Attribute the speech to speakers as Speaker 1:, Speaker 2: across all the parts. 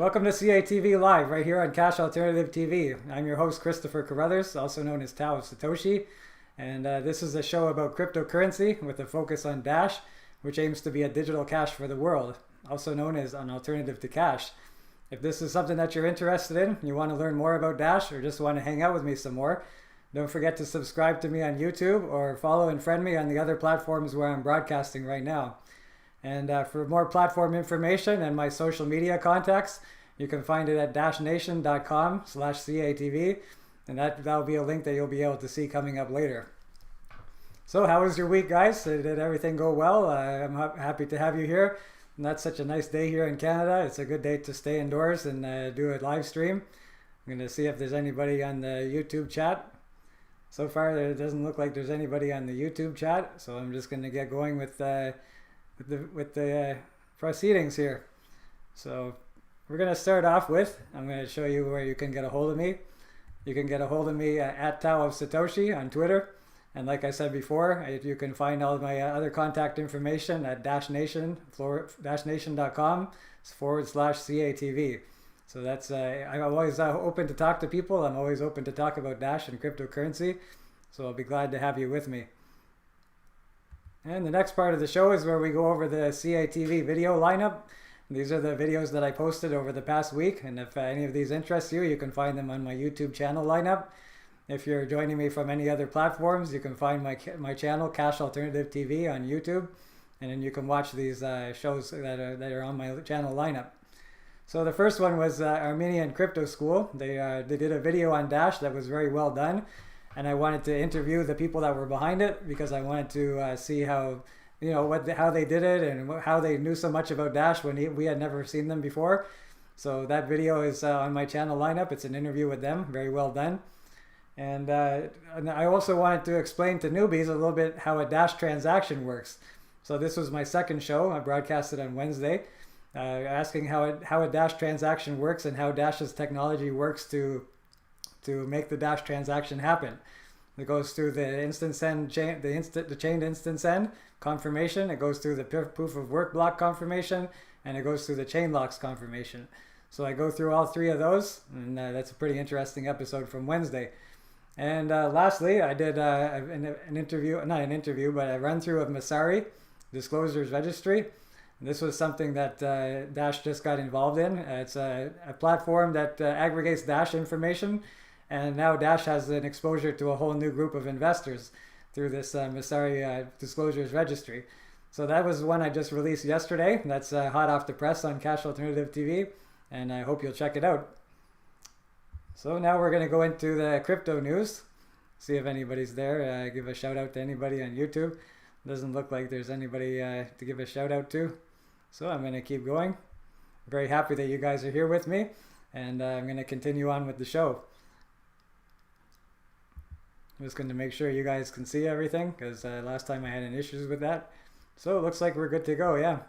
Speaker 1: Welcome to CATV Live, right here on Cash Alternative TV. I'm your host, Christopher Carruthers, also known as Tao of Satoshi. And this is a show about cryptocurrency with a focus on Dash, which aims to be a digital cash for the world, also known as an alternative to cash. If this is something that you're interested in, you want to learn more about Dash, or just want to hang out with me some more, don't forget to subscribe to me on YouTube or follow and friend me on the other platforms where I'm broadcasting right now. And for more platform information and my social media contacts, you can find it at dashnation.com/CATV, and that'll be a link that you'll be able to see coming up later. So how was your week, guys? Did everything go well? I'm happy to have you here. And that's such a nice day here in Canada. It's a good day to stay indoors and do a live stream. I'm going to see if there's anybody on the YouTube chat. So far, it doesn't look like there's anybody on the YouTube chat, so I'm just going to get going with the proceedings here. So we're going to start off with, I'm going to show you where you can get a hold of me. You can get a hold of me at Tao of Satoshi on Twitter. And like I said before, you can find all of my other contact information at dashnation.com/CATV. So that's, I'm always open to talk to people. I'm always open to talk about Dash and cryptocurrency. So I'll be glad to have you with me. And the next part of the show is where we go over the CATV video lineup. These are the videos that I posted over the past week, and if any of these interest you, you can find them on my YouTube channel lineup. If you're joining me from any other platforms, you can find my channel, Cash Alternative TV, on YouTube, and then you can watch these shows that are on my channel lineup. So the first one was Armenian Crypto School. They did a video on Dash that was very well done. And I wanted to interview the people that were behind it because I wanted to see how, how they did it and how they knew so much about Dash when we had never seen them before. So that video is on my channel lineup. It's an interview with them, very well done. And I also wanted to explain to newbies a little bit how a Dash transaction works. So this was my second show. I broadcast it on Wednesday, asking how a Dash transaction works and how Dash's technology works to make the Dash transaction happen. It goes through the instant send chain, the chained instant send confirmation. It goes through the proof of work block confirmation, and it goes through the chain locks confirmation. So I go through all three of those, and that's a pretty interesting episode from Wednesday. And lastly, I did an interview, not an interview, but a run through of Messari, Disclosures Registry. And this was something that Dash just got involved in. It's a platform that aggregates Dash information. And now Dash has an exposure to a whole new group of investors through this Messari Disclosures Registry. So that was one I just released yesterday. That's hot off the press on Cash Alternative TV, and I hope you'll check it out. So now we're going to go into the crypto news. See if anybody's there. Give a shout out to anybody on YouTube. Doesn't look like there's anybody to give a shout out to. So I'm going to keep going. Very happy that you guys are here with me, and I'm going to continue on with the show. I'm just going to make sure you guys can see everything because last time I had any issues with that. So it looks like we're good to go, yeah.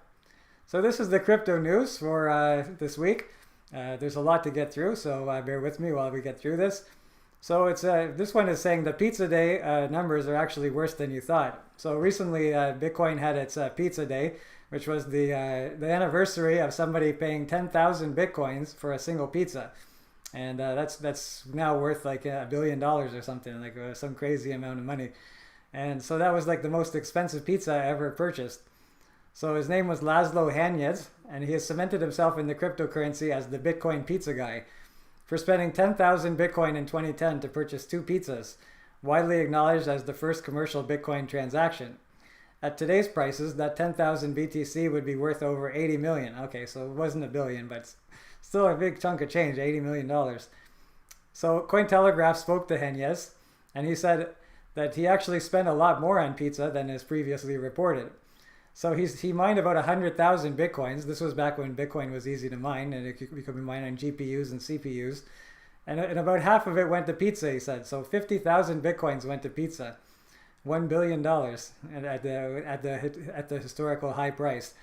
Speaker 1: So this is the crypto news for this week. There's a lot to get through, so bear with me while we get through this. So it's this one is saying the pizza day numbers are actually worse than you thought. So recently Bitcoin had its pizza day, which was the anniversary of somebody paying 10,000 Bitcoins for a single pizza. And that's now worth like $1 billion or something, like some crazy amount of money. And so that was like the most expensive pizza I ever purchased. So his name was Laszlo Hanyecz, and he has cemented himself in the cryptocurrency as the Bitcoin pizza guy for spending 10,000 Bitcoin in 2010 to purchase 2 pizzas, widely acknowledged as the first commercial Bitcoin transaction. At today's prices, that 10,000 BTC would be worth over 80 million. Okay, so it wasn't $1 billion, but still a big chunk of change, $80 million. So Cointelegraph spoke to Hanyecz, and he said that he actually spent a lot more on pizza than is previously reported. So he mined about 100,000 Bitcoins. This was back when Bitcoin was easy to mine, and it could be mined on GPUs and CPUs. And about half of it went to pizza, he said. So 50,000 Bitcoins went to pizza. $1 billion at the historical high price.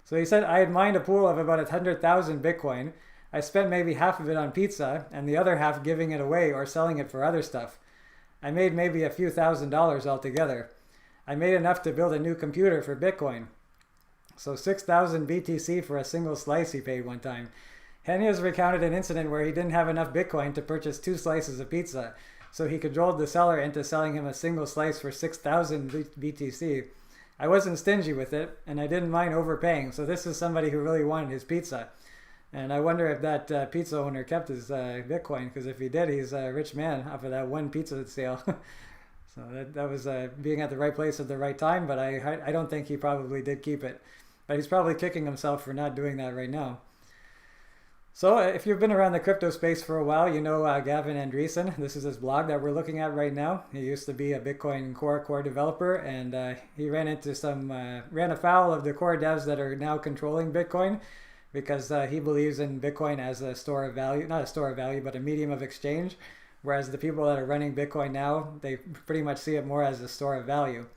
Speaker 1: So he said, I had mined a pool of about 100,000 Bitcoin. I spent maybe half of it on pizza and the other half giving it away or selling it for other stuff. I made maybe a few $1,000s altogether. I made enough to build a new computer for Bitcoin. So 6,000 BTC for a single slice he paid one time. Henny has recounted an incident where he didn't have enough Bitcoin to purchase 2 slices of pizza, so he cajoled the seller into selling him a single slice for 6,000 BTC. I wasn't stingy with it, and I didn't mind overpaying, so this is somebody who really wanted his pizza. And I wonder if that pizza owner kept his Bitcoin, because if he did, he's a rich man off of that one pizza sale. So that was being at the right place at the right time, but I don't think he probably did keep it. But he's probably kicking himself for not doing that right now. So if you've been around the crypto space for a while, you know Gavin Andreessen. This is his blog that we're looking at right now. He used to be a Bitcoin core developer, and he ran afoul of the core devs that are now controlling Bitcoin, because he believes in Bitcoin as a store of value, not a store of value, but a medium of exchange. Whereas the people that are running Bitcoin now, they pretty much see it more as a store of value.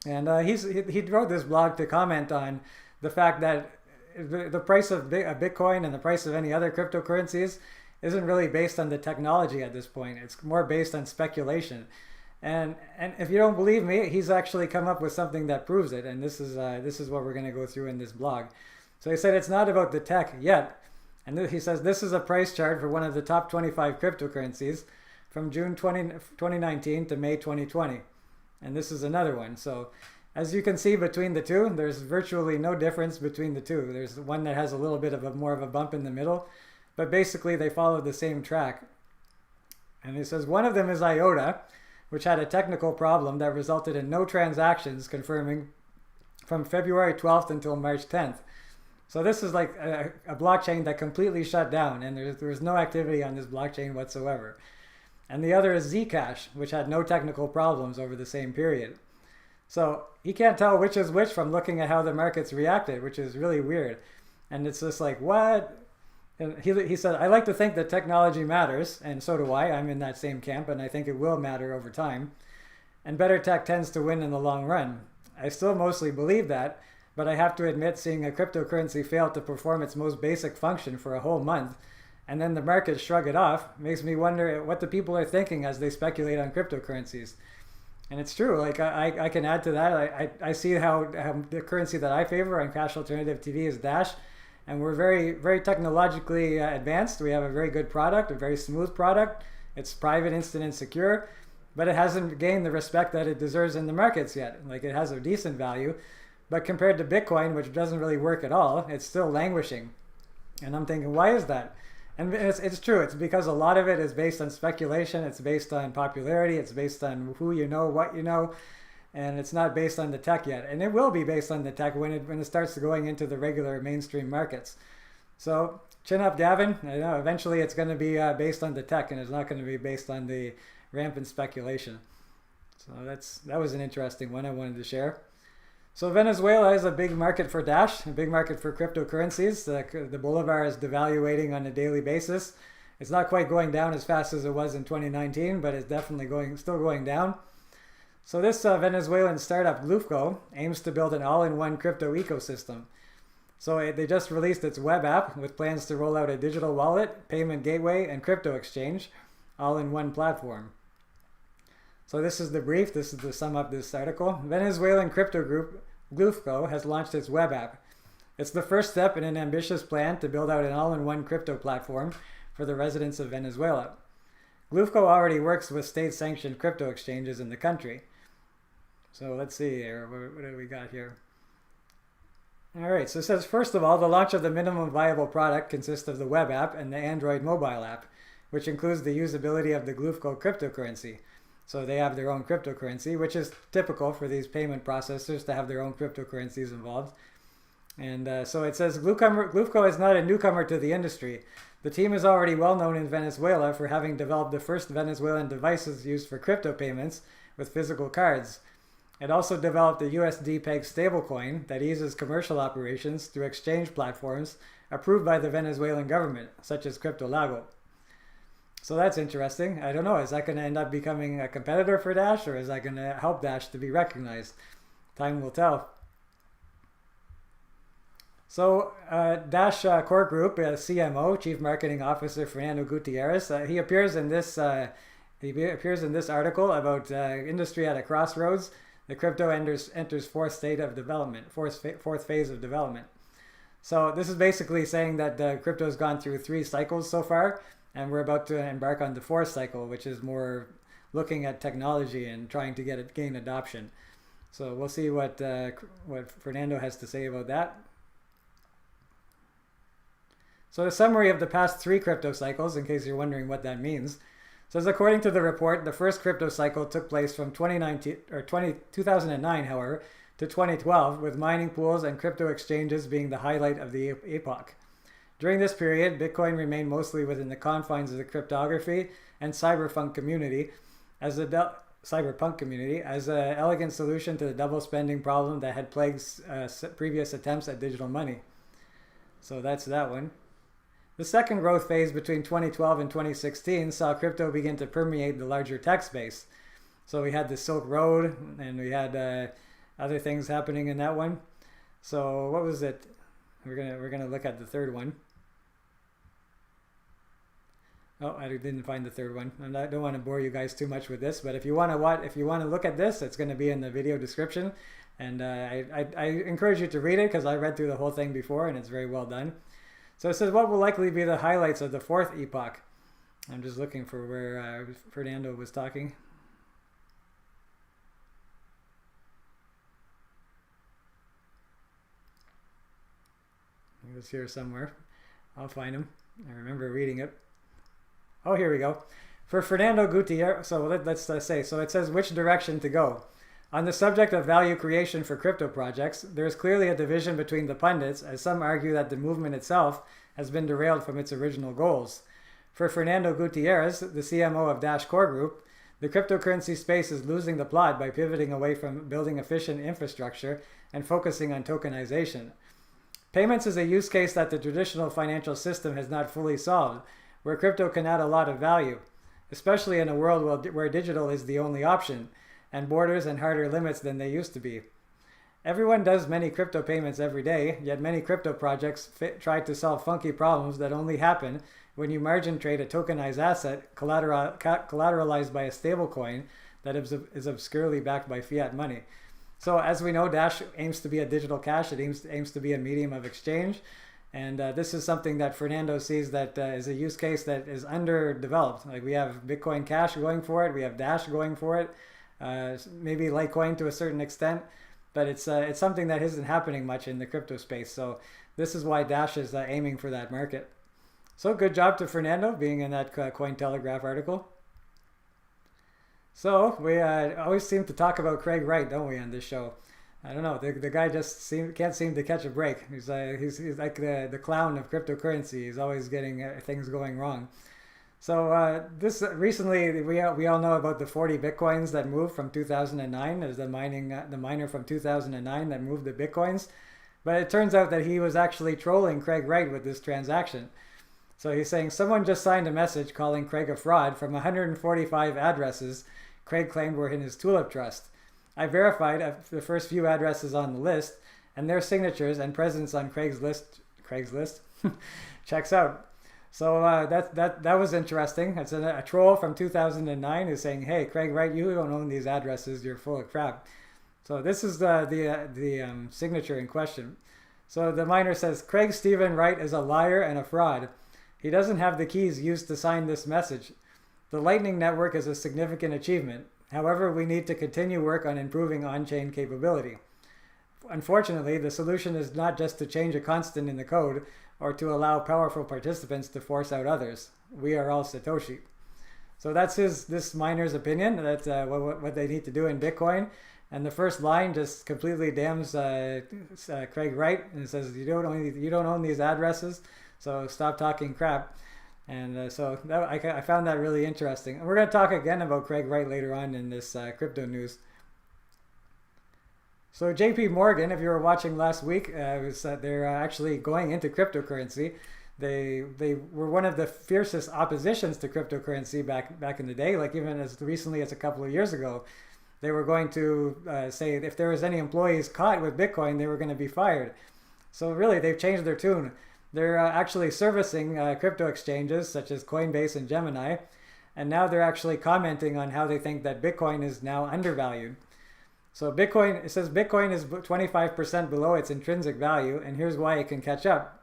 Speaker 1: And he wrote this blog to comment on the fact that the price of Bitcoin and the price of any other cryptocurrencies isn't really based on the technology at this point. It's more based on speculation. And if you don't believe me, he's actually come up with something that proves it. And this is what we're going to go through in this blog. So he said it's not about the tech yet. And he says this is a price chart for one of the top 25 cryptocurrencies from June 2019 to May 2020. And this is another one. So as you can see between the two, there's virtually no difference between the two. There's one that has a little bit of more of a bump in the middle, but basically they follow the same track. And he says one of them is IOTA, which had a technical problem that resulted in no transactions confirming from February 12th until March 10th. So this is like a blockchain that completely shut down, and there was no activity on this blockchain whatsoever. And the other is Zcash, which had no technical problems over the same period. So he can't tell which is which from looking at how the markets reacted, which is really weird. And it's just like, what? And he said, I like to think that technology matters, and so do I. I'm in that same camp, and I think it will matter over time. And better tech tends to win in the long run. I still mostly believe that, but I have to admit seeing a cryptocurrency fail to perform its most basic function for a whole month, and then the markets shrug it off, makes me wonder what the people are thinking as they speculate on cryptocurrencies. And it's true, like I can add to that. I see how the currency that I favor on Cash Alternative TV is Dash, and we're very, very technologically advanced. We have a very good product, a very smooth product. It's private, instant, and secure, but it hasn't gained the respect that it deserves in the markets yet. Like, it has a decent value, but compared to Bitcoin, which doesn't really work at all, it's still languishing. And I'm thinking, why is that? And it's true. It's because a lot of it is based on speculation. It's based on popularity. It's based on who you know, what you know. And it's not based on the tech yet. And it will be based on the tech when it starts going into the regular mainstream markets. So chin up, Gavin. I know eventually it's going to be based on the tech, and it's not going to be based on the rampant speculation. So that was an interesting one I wanted to share. So Venezuela is a big market for Dash, a big market for cryptocurrencies. The bolivar is devaluating on a daily basis. It's not quite going down as fast as it was in 2019, but it's definitely still going down. So this Venezuelan startup, Glufco, aims to build an all-in-one crypto ecosystem. So they just released its web app with plans to roll out a digital wallet, payment gateway, and crypto exchange, all in one platform. So this is the brief. This is to sum up this article. Venezuelan crypto group Glufco has launched its web app. It's the first step in an ambitious plan to build out an all-in-one crypto platform for the residents of Venezuela. Glufco already works with state-sanctioned crypto exchanges in the country. So let's see here. What do we got here? All right, so it says, first of all, the launch of the minimum viable product consists of the web app and the Android mobile app, which includes the usability of the Glufco cryptocurrency. So they have their own cryptocurrency, which is typical for these payment processors to have their own cryptocurrencies involved. And so it says Glufco is not a newcomer to the industry. The team is already well known in Venezuela for having developed the first Venezuelan devices used for crypto payments with physical cards. It also developed a USD peg stablecoin that eases commercial operations through exchange platforms approved by the Venezuelan government, such as CryptoLago. So that's interesting. I don't know, is that going to end up becoming a competitor for Dash, or is that going to help Dash to be recognized? Time will tell. So Dash Core Group, CMO, Chief Marketing Officer Fernando Gutierrez, he appears in this article about industry at a crossroads. The crypto enters fourth phase of development. So this is basically saying that crypto has gone through 3 cycles so far, and we're about to embark on the 4th cycle, which is more looking at technology and trying to gain adoption. So we'll see what Fernando has to say about that. So a summary of the past 3 crypto cycles, in case you're wondering what that means. Says according to the report, the first crypto cycle took place from 2009, however, to 2012, with mining pools and crypto exchanges being the highlight of the epoch. During this period, Bitcoin remained mostly within the confines of the cryptography and cyberpunk community as an elegant solution to the double spending problem that had plagued previous attempts at digital money. So that's that one. The second growth phase between 2012 and 2016 saw crypto begin to permeate the larger tech space. So we had the Silk Road, and we had other things happening in that one. So what was it? We're gonna look at the third one. Oh, I didn't find the third one. I don't want to bore you guys too much with this, but if you want to look at this, it's going to be in the video description, and I encourage you to read it because I read through the whole thing before, and it's very well done. So it says, what will likely be the highlights of the 4th epoch? I'm just looking for where Fernando was talking. He was here somewhere. I'll find him. I remember reading it. Oh, here we go. For Fernando Gutierrez, so let's say, so it says which direction to go. On the subject of value creation for crypto projects, there is clearly a division between the pundits, as some argue that the movement itself has been derailed from its original goals. For Fernando Gutierrez, the CMO of Dash Core Group, the cryptocurrency space is losing the plot by pivoting away from building efficient infrastructure and focusing on tokenization. Payments is a use case that the traditional financial system has not fully solved, where crypto can add a lot of value, especially in a world where digital is the only option, and borders and harder limits than they used to be. Everyone does many crypto payments every day, yet many crypto projects try to solve funky problems that only happen when you margin trade a tokenized asset collateralized by a stablecoin that is obscurely backed by fiat money. So as we know, Dash aims to be a digital cash. It aims to be a medium of exchange. And this is something that Fernando sees that is a use case that is underdeveloped. Like we have Bitcoin Cash going for it. We have Dash going for it. Maybe Litecoin to a certain extent. But it's something that isn't happening much in the crypto space. So this is why Dash is aiming for that market. So good job to Fernando being in that Cointelegraph article. So we always seem to talk about Craig Wright, don't we, on this show? I don't know. The guy just can't seem to catch a break. He's like the clown of cryptocurrency. He's always getting things going wrong. So this recently we all know about the 40 bitcoins that moved from 2009. There's the miner from 2009 that moved the bitcoins, but it turns out that he was actually trolling Craig Wright with this transaction. So he's saying someone just signed a message calling Craig a fraud from 145 addresses Craig claimed were in his Tulip Trust. I verified the first few addresses on the list, and their signatures and presence on Craigslist checks out. So that was interesting. It's a troll from 2009 who's saying, "Hey, Craig Wright, you don't own these addresses. You're full of crap." So this is the signature in question. So the miner says, "Craig Stephen Wright is a liar and a fraud. He doesn't have the keys used to sign this message. The Lightning Network is a significant achievement. However, we need to continue work on improving on-chain capability. Unfortunately, the solution is not just to change a constant in the code or to allow powerful participants to force out others. We are all Satoshi." So that's this miner's opinion. That's what they need to do in Bitcoin. And the first line just completely damns Craig Wright and says, "You don't own these addresses, so stop talking crap." And I found that really interesting. And we're going to talk again about Craig Wright later on in this crypto news. So JP Morgan, if you were watching last week, they're actually going into cryptocurrency. They were one of the fiercest oppositions to cryptocurrency back in the day, like even as recently as a couple of years ago. They were going to say if there was any employees caught with Bitcoin, they were going to be fired. So really, they've changed their tune. They're actually servicing crypto exchanges such as Coinbase and Gemini, and now they're actually commenting on how they think that Bitcoin is now undervalued. So Bitcoin, it says Bitcoin is 25% below its intrinsic value, and here's why it can catch up.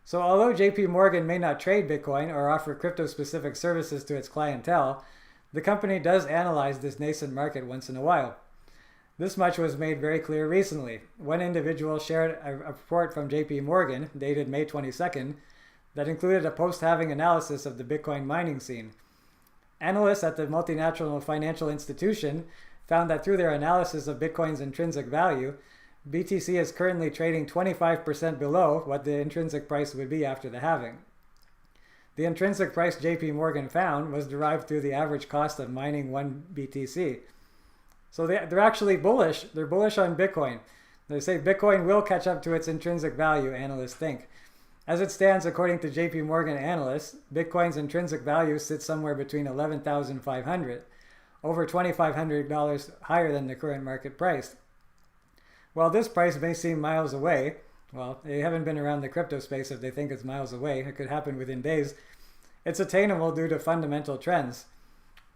Speaker 1: So although JP Morgan may not trade Bitcoin or offer crypto-specific services to its clientele, the company does analyze this nascent market once in a while. This much was made very clear recently. One individual shared a report from JP Morgan, dated May 22nd, that included a post-halving analysis of the Bitcoin mining scene. Analysts at the multinational financial institution found that through their analysis of Bitcoin's intrinsic value, BTC is currently trading 25% below what the intrinsic price would be after the halving. The intrinsic price JP Morgan found was derived through the average cost of mining 1 BTC. So they're actually bullish. They're bullish on Bitcoin. They say Bitcoin will catch up to its intrinsic value, analysts think. As it stands, according to JP Morgan analysts, Bitcoin's intrinsic value sits somewhere between $11,500, over $2,500 higher than the current market price. While this price may seem miles away, well, they haven't been around the crypto space if they think it's miles away. It could happen within days. It's attainable due to fundamental trends.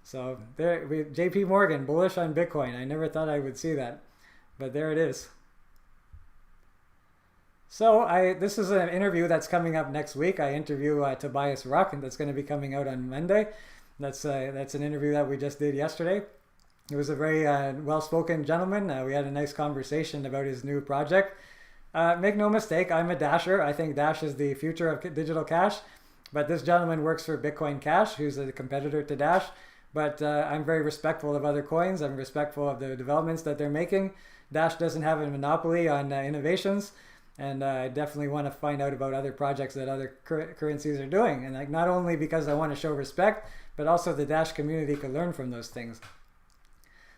Speaker 1: So JP Morgan, bullish on Bitcoin. I never thought I would see that, but there it is. So this is an interview that's coming up next week. I interview Tobias Ruck, and that's going to be coming out on Monday. That's an interview that we just did yesterday. He was a very well-spoken gentleman. We had a nice conversation about his new project. Make no mistake, I'm a Dasher. I think Dash is the future of digital cash. But this gentleman works for Bitcoin Cash, who's a competitor to Dash. But I'm very respectful of other coins. I'm respectful of the developments that they're making. Dash doesn't have a monopoly on innovations. And I definitely want to find out about other projects that other currencies are doing. And not only because I want to show respect, but also the Dash community can learn from those things.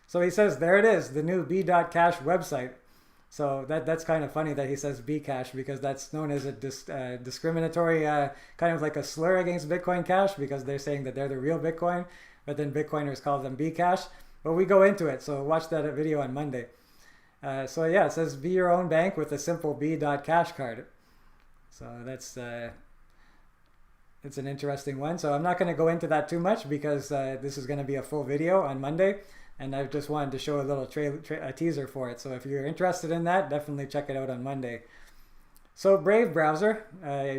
Speaker 1: So he says, there it is, the new be.cash website. So that's kind of funny that he says be.cash, because that's known as a discriminatory, kind of like a slur against Bitcoin Cash, because they're saying that they're the real Bitcoin, but then Bitcoiners call them be.cash. But we go into it, so watch that video on Monday. So yeah, it says be your own bank with a simple be.cash card. So that's it's an interesting one. So I'm not going to go into that too much because this is going to be a full video on Monday, and I just wanted to show a little a teaser for it. So if you're interested in that, definitely check it out on Monday. So Brave browser,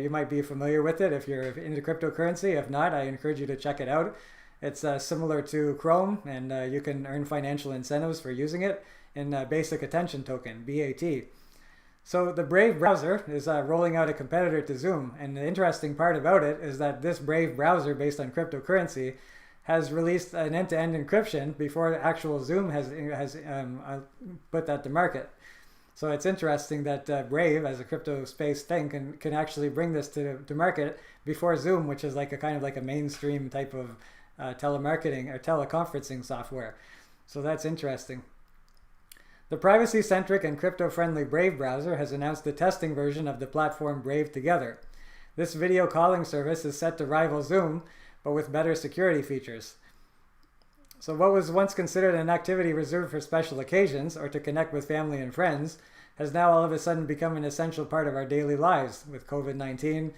Speaker 1: you might be familiar with it if you're into cryptocurrency. If not, I encourage you to check it out. It's similar to Chrome, and you can earn financial incentives for using it in Basic Attention Token, BAT. So the Brave browser is rolling out a competitor to Zoom, and the interesting part about it is that this Brave browser, based on cryptocurrency, has released an end-to-end encryption before actual Zoom has put that to market. So it's interesting that Brave, as a crypto space thing, can actually bring this to market before Zoom, which is like a kind of like a mainstream type of telemarketing or teleconferencing software. So that's interesting. The privacy-centric and crypto-friendly Brave browser has announced the testing version of the platform Brave Together. This video calling service is set to rival Zoom, but with better security features. So what was once considered an activity reserved for special occasions or to connect with family and friends has now all of a sudden become an essential part of our daily lives. With COVID-19,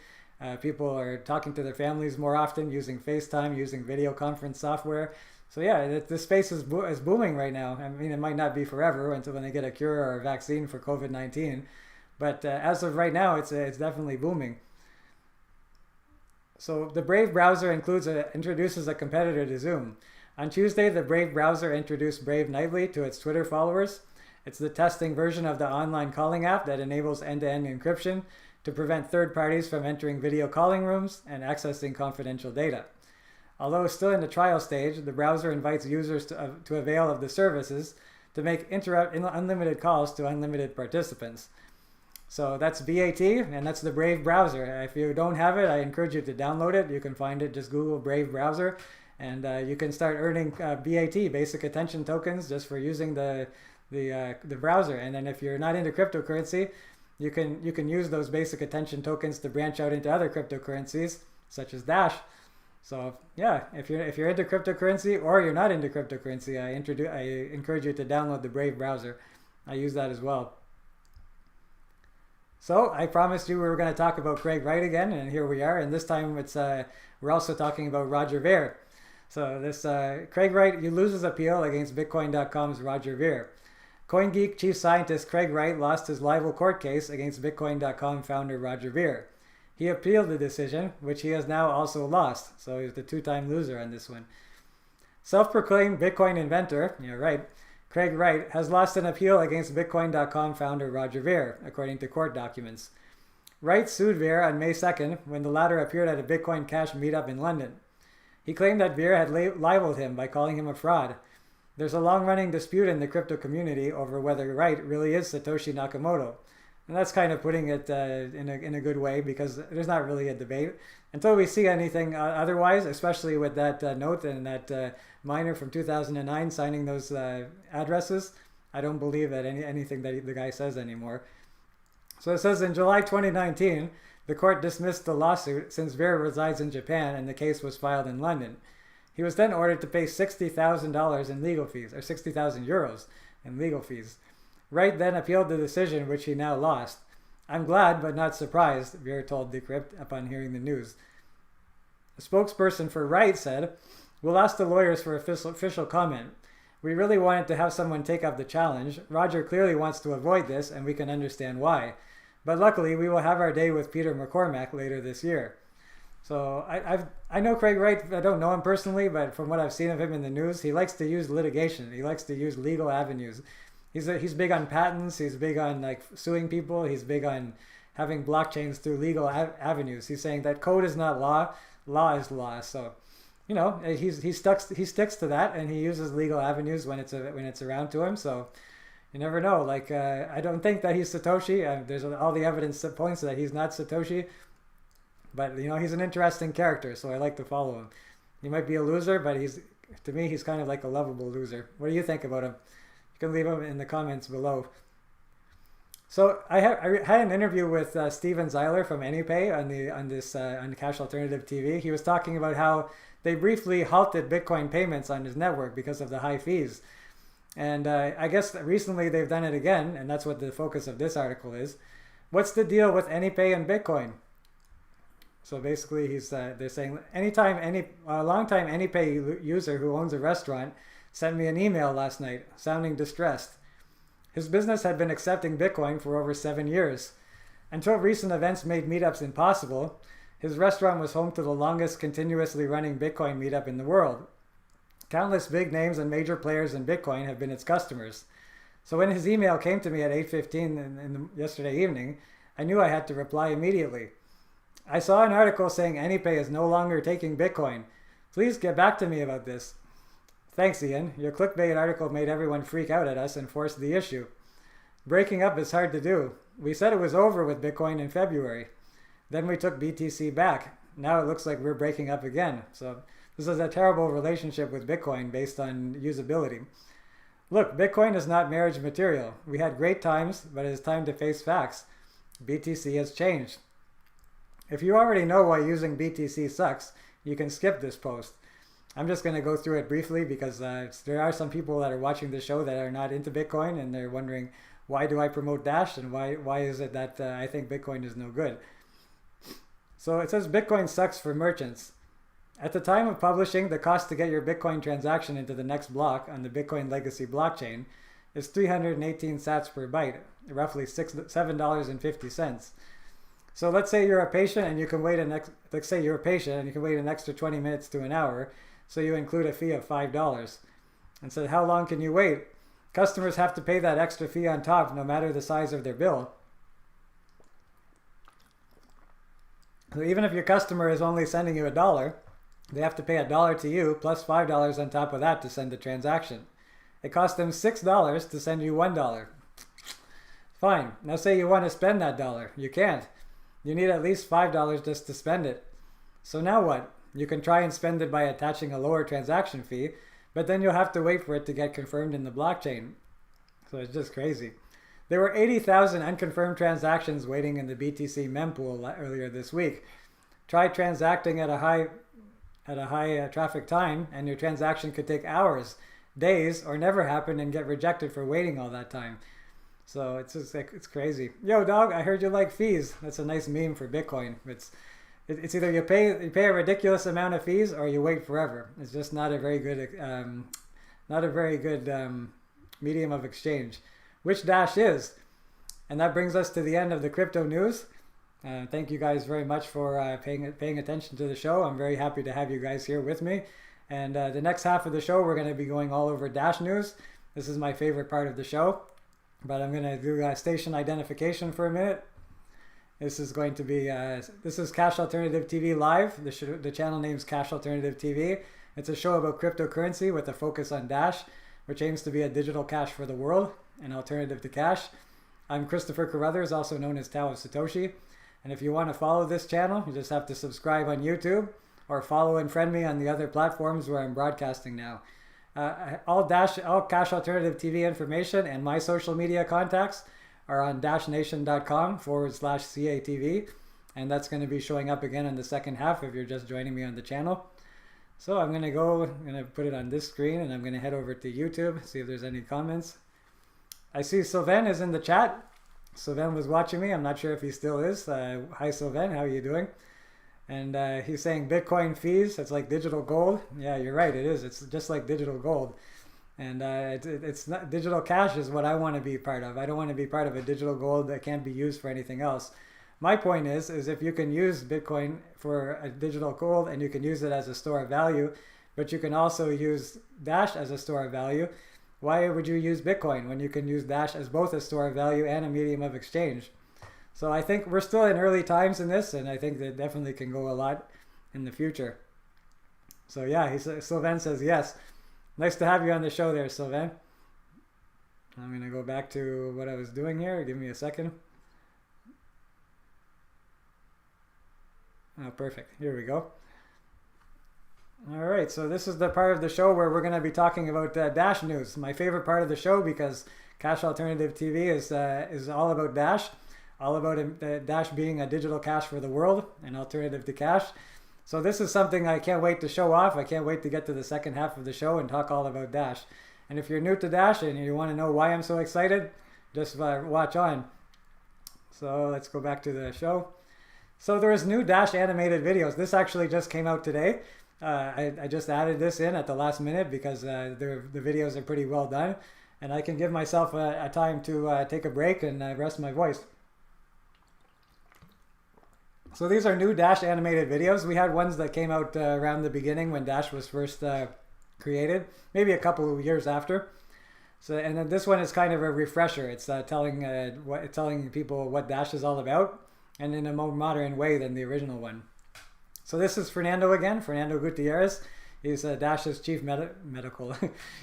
Speaker 1: people are talking to their families more often, using FaceTime, using video conference software. So yeah, this space is booming right now. I mean, it might not be forever until when they get a cure or a vaccine for COVID-19, but as of right now, it's definitely booming. So the Brave browser introduces a competitor to Zoom. On Tuesday, the Brave browser introduced Brave Nightly to its Twitter followers. It's the testing version of the online calling app that enables end-to-end encryption to prevent third parties from entering video calling rooms and accessing confidential data. Although still in the trial stage, the browser invites users to avail of the services to make unlimited calls to unlimited participants. So that's BAT, and that's the Brave browser. If you don't have it, I encourage you to download it. You can find it, just Google Brave browser, and you can start earning BAT, Basic Attention Tokens, just for using the browser. And then if you're not into cryptocurrency, you can use those Basic Attention Tokens to branch out into other cryptocurrencies, such as Dash. So yeah, if you're into cryptocurrency or you're not into cryptocurrency, I encourage you to download the Brave browser. I use that as well. So I promised you we were going to talk about Craig Wright again, and here we are. And this time we're also talking about Roger Ver. So this Craig Wright loses appeal against Bitcoin.com's Roger Ver. CoinGeek chief scientist Craig Wright lost his libel court case against Bitcoin.com founder Roger Ver. He appealed the decision, which he has now also lost. So he's the two-time loser on this one. Self-proclaimed Bitcoin inventor, yeah, right, Craig Wright has lost an appeal against Bitcoin.com founder Roger Ver, according to court documents. Wright sued Ver on May 2nd when the latter appeared at a Bitcoin Cash meetup in London. He claimed that Ver had libeled him by calling him a fraud. There's a long-running dispute in the crypto community over whether Wright really is Satoshi Nakamoto. And that's kind of putting it in a good way, because there's not really a debate. Until we see anything otherwise, especially with that note and that miner from 2009 signing those addresses, I don't believe that anything that the guy says anymore. So it says in July 2019, the court dismissed the lawsuit since Ver resides in Japan and the case was filed in London. He was then ordered to pay $60,000 in legal fees, or 60,000 euros in legal fees. Wright then appealed the decision, which he now lost. I'm glad, but not surprised, Ver told Decrypt upon hearing the news. A spokesperson for Wright said, "We'll ask the lawyers for official comment. We really wanted to have someone take up the challenge. Roger clearly wants to avoid this, and we can understand why. But luckily, we will have our day with Peter McCormack later this year." So I know Craig Wright. I don't know him personally, but from what I've seen of him in the news, he likes to use litigation. He likes to use legal avenues. He's big on patents. He's big on like suing people. He's big on having blockchains through legal avenues. He's saying that code is not law, law is law. So, you know, he sticks to that, and he uses legal avenues when it's around to him. So, you never know. Like I don't think that he's Satoshi. There's all the evidence that points that he's not Satoshi. But you know, he's an interesting character, so I like to follow him. He might be a loser, but to me he's kind of like a lovable loser. What do you think about him? You can leave them in the comments below. So I had an interview with Steven Zeiler from Anypay on Cash Alternative TV. He was talking about how they briefly halted Bitcoin payments on his network because of the high fees. And I guess recently they've done it again, and that's what the focus of this article is. What's the deal with Anypay and Bitcoin? So basically they're saying, a long-time Anypay user who owns a restaurant sent me an email last night sounding distressed. His business had been accepting Bitcoin for over 7 years. Until recent events made meetups impossible, his restaurant was home to the longest continuously running Bitcoin meetup in the world. Countless big names and major players in Bitcoin have been its customers. So when his email came to me at 8:15 yesterday evening, I knew I had to reply immediately. I saw an article saying Anypay is no longer taking Bitcoin. Please get back to me about this. Thanks, Ian. Your clickbait article made everyone freak out at us and forced the issue. Breaking up is hard to do. We said it was over with Bitcoin in February. Then we took BTC back. Now it looks like we're breaking up again. So this is a terrible relationship with Bitcoin based on usability. Look, Bitcoin is not marriage material. We had great times, but it is time to face facts. BTC has changed. If you already know why using BTC sucks, you can skip this post. I'm just going to go through it briefly because there are some people that are watching the show that are not into Bitcoin, and they're wondering, why do I promote Dash, and why is it that I think Bitcoin is no good? So it says Bitcoin sucks for merchants. At the time of publishing, the cost to get your Bitcoin transaction into the next block on the Bitcoin legacy blockchain is 318 sats per byte, roughly $7.50. So let's say you're a patient and you can wait an extra 20 minutes to an hour, so you include a fee of $5. And so how long can you wait? Customers have to pay that extra fee on top no matter the size of their bill. So even if your customer is only sending you $1, they have to pay $1 to you plus $5 on top of that to send the transaction. It costs them $6 to send you $1. Fine. Now say you want to spend that $1. You can't. You need at least $5 just to spend it. So now what? You can try and spend it by attaching a lower transaction fee, but then you'll have to wait for it to get confirmed in the blockchain. So it's just crazy. There were 80,000 unconfirmed transactions waiting in the BTC mempool earlier this week. Try transacting at a high traffic time, and your transaction could take hours, days, or never happen and get rejected for waiting all that time. So it's just like, it's crazy. Yo, dog, I heard you like fees. That's a nice meme for Bitcoin. it's either you pay a ridiculous amount of fees or you wait forever. It's just not a very good medium of exchange, which Dash is. And that brings us to the end of the crypto news. Thank you guys very much for paying attention to the show. I'm very happy to have you guys here with me. And the next half of the show, we're going to be going all over Dash news. This is my favorite part of the show. But I'm going to do station identification for a minute. This is going to be, this is Cash Alternative TV Live. The channel name's Cash Alternative TV. It's a show about cryptocurrency with a focus on Dash, which aims to be a digital cash for the world, an alternative to cash. I'm Christopher Carruthers, also known as Tao of Satoshi. And if you want to follow this channel, you just have to subscribe on YouTube or follow and friend me on the other platforms where I'm broadcasting now. All Cash Alternative TV information and my social media contacts are on dashnation.com/CATV. And that's going to be showing up again in the second half if you're just joining me on the channel. So I'm going to put it on this screen and I'm going to head over to YouTube, see if there's any comments. I see Sylvain is in the chat. Sylvain was watching me. I'm not sure if he still is. Hi Sylvain, how are you doing? And he's saying Bitcoin fees, it's like digital gold. Yeah, you're right, it is. It's just like digital gold. And it's not, digital cash is what I want to be part of. I don't want to be part of a digital gold that can't be used for anything else. My point is if you can use Bitcoin for a digital gold and you can use it as a store of value, but you can also use Dash as a store of value, why would you use Bitcoin when you can use Dash as both a store of value and a medium of exchange? So I think we're still in early times in this, and I think that definitely can go a lot in the future. So yeah, Sylvain says yes. Nice to have you on the show there, Sylvain. I'm going to go back to what I was doing here. Give me a second. Oh, perfect. Here we go. All right, so this is the part of the show where we're going to be talking about Dash news. My favorite part of the show because Cash Alternative TV is all about Dash. All about Dash being a digital cash for the world, an alternative to cash. So this is something I can't wait to show off. I can't wait to get to the second half of the show and talk all about Dash. And if you're new to Dash and you want to know why I'm so excited, just watch on. So let's go back to the show. So there's new Dash animated videos. This actually just came out today. I just added this in at the last minute because the videos are pretty well done. And I can give myself a time to take a break and rest my voice. So these are new Dash animated videos. We had ones that came out around the beginning when Dash was first created, maybe a couple of years after. So, and then this one is kind of a refresher. It's telling people what Dash is all about, and in a more modern way than the original one. So this is Fernando again, Fernando Gutierrez. He's Dash's chief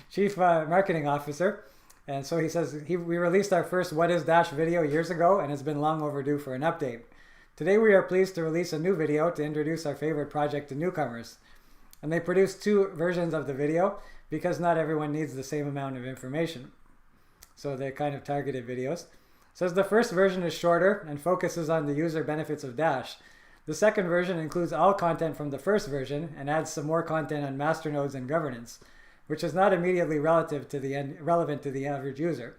Speaker 1: chief marketing officer. And so he says, we released our first What is Dash video years ago, and it's been long overdue for an update. Today we are pleased to release a new video to introduce our favorite project to newcomers. And they produced two versions of the video because not everyone needs the same amount of information. So they're kind of targeted videos. Says the first version is shorter and focuses on the user benefits of Dash. The second version includes all content from the first version and adds some more content on masternodes and governance, which is not immediately relevant to the average user.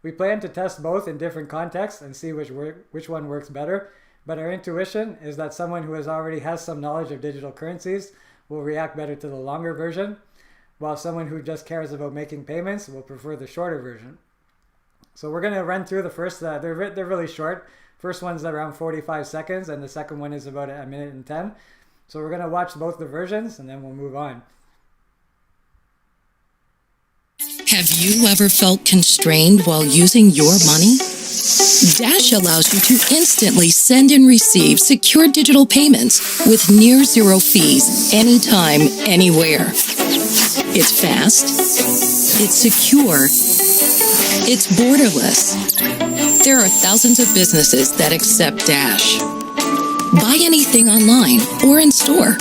Speaker 1: We plan to test both in different contexts and see which one works better. But our intuition is that someone who already has some knowledge of digital currencies will react better to the longer version, while someone who just cares about making payments will prefer the shorter version. So we're going to run through the first, they're really short. First one's around 45 seconds and the second one is about a minute and 10. So we're going to watch both the versions and then we'll move on.
Speaker 2: Have you ever felt constrained while using your money? Dash allows you to instantly send and receive secure digital payments with near zero fees, anytime, anywhere. It's fast, it's secure, it's borderless. There are thousands of businesses that accept Dash. Buy anything online or in store.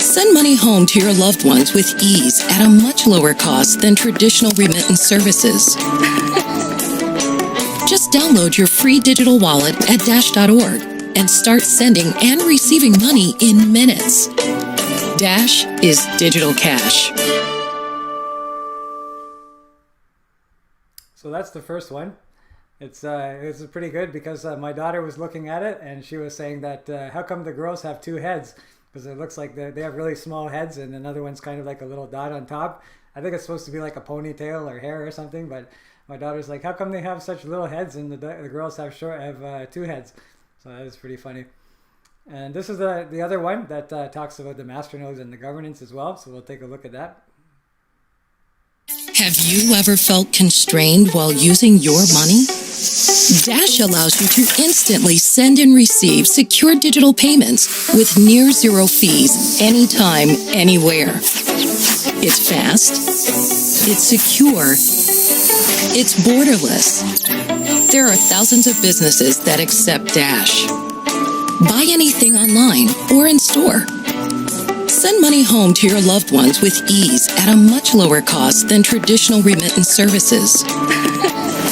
Speaker 2: Send money home to your loved ones with ease at a much lower cost than traditional remittance services. Just download your free digital wallet at dash.org and start sending and receiving money in minutes. Dash is digital cash.
Speaker 1: So that's the first one. It's pretty good because my daughter was looking at it and she was saying that how come the girls have two heads? Because it looks like they have really small heads and another one's kind of like a little dot on top. I think it's supposed to be like a ponytail or hair or something, but my daughter's like, how come they have such little heads and the girls have two heads? So that was pretty funny. And this is the other one that talks about the masternodes and the governance as well. So we'll take a look at that.
Speaker 2: Have you ever felt constrained while using your money? Dash allows you to instantly send and receive secure digital payments with near zero fees anytime, anywhere. It's fast, it's secure, it's borderless. There are thousands of businesses that accept Dash. Buy anything online or in store. Send money home to your loved ones with ease at a much lower cost than traditional remittance services.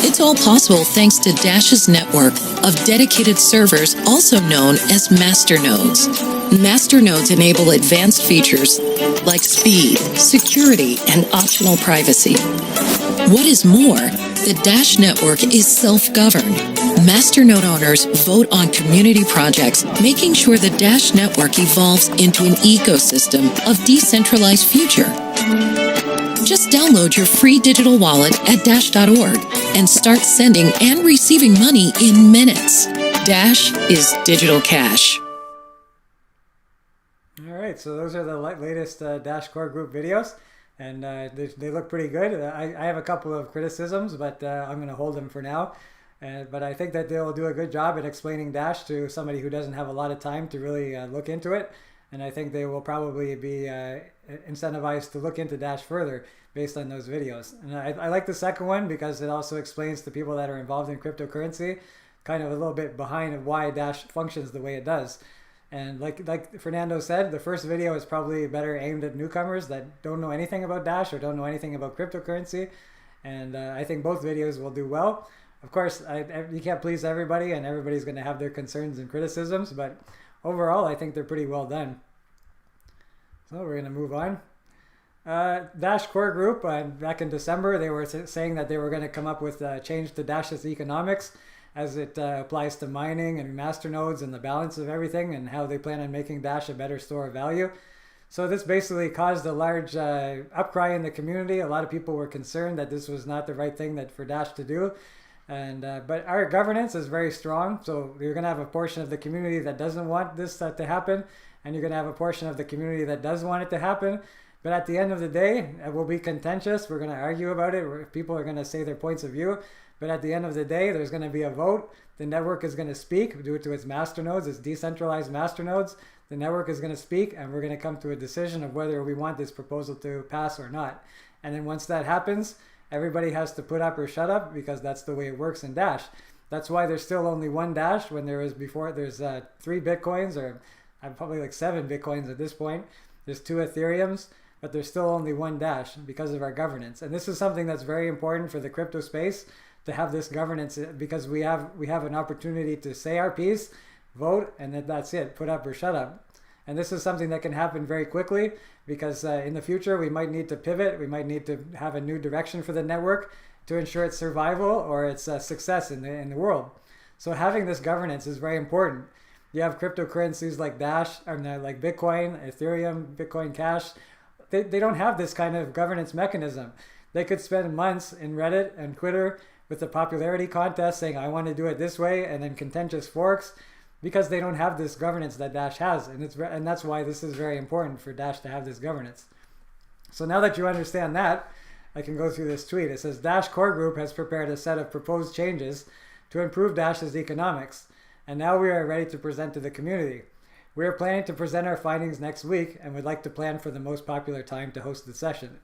Speaker 2: It's all possible thanks to Dash's network of dedicated servers, also known as masternodes. Masternodes enable advanced features like speed, security, and optional privacy. What is more, the Dash network is self-governed. Masternode owners vote on community projects, making sure the Dash network evolves into an ecosystem of decentralized future. Just download your free digital wallet at dash.org and start sending and receiving money in minutes. Dash is digital cash.
Speaker 1: All right, so those are the latest Dash core group videos, and they look pretty good. I have a couple of criticisms, but I'm going to hold them for now. But I think that they'll do a good job at explaining Dash to somebody who doesn't have a lot of time to really look into it. And I think they will probably be incentivized to look into Dash further based on those videos. And I like the second one because it also explains to people that are involved in cryptocurrency kind of a little bit behind why Dash functions the way it does. And like Fernando said, the first video is probably better aimed at newcomers that don't know anything about Dash or don't know anything about cryptocurrency. And I think both videos will do well. Of course, you can't please everybody, and everybody's going to have their concerns and criticisms, but overall, I think they're pretty well done. So we're going to move on. Dash core group, back in December, they were saying that they were going to come up with a change to Dash's economics as it applies to mining and masternodes and the balance of everything and how they plan on making Dash a better store of value. So this basically caused a large outcry in the community. A lot of people were concerned that this was not the right thing for Dash to do. And but our governance is very strong, so you're going to have a portion of the community that doesn't want this to happen, and you're going to have a portion of the community that does want it to happen. But at the end of the day, it will be contentious. We're going to argue about it. People are going to say their points of view. But at the end of the day, there's going to be a vote. The network is going to speak due to its masternodes, its decentralized masternodes. The network is going to speak, and we're going to come to a decision of whether we want this proposal to pass or not. And then once that happens, everybody has to put up or shut up because that's the way it works in Dash. That's why there's still only one Dash when there was before. There's 3 Bitcoins, or probably like 7 Bitcoins at this point. There's 2 Ethereums, but there's still only one Dash because of our governance. And this is something that's very important for the crypto space, to have this governance, because we have an opportunity to say our piece, vote, and then that's it, put up or shut up. And this is something that can happen very quickly because in the future we might need to pivot, we might need to have a new direction for the network to ensure its survival or its success in the world. So having this governance is very important. You have cryptocurrencies like Dash, or like Bitcoin, Ethereum, Bitcoin Cash. They don't have this kind of governance mechanism. They could spend months in Reddit and Twitter with a popularity contest saying, I want to do it this way, and then contentious forks, because they don't have this governance that Dash has. And that's why this is very important for Dash to have this governance. So now that you understand that, I can go through this tweet. It says, Dash Core Group has prepared a set of proposed changes to improve Dash's economics, and now we are ready to present to the community. We are planning to present our findings next week and would like to plan for the most popular time to host the session.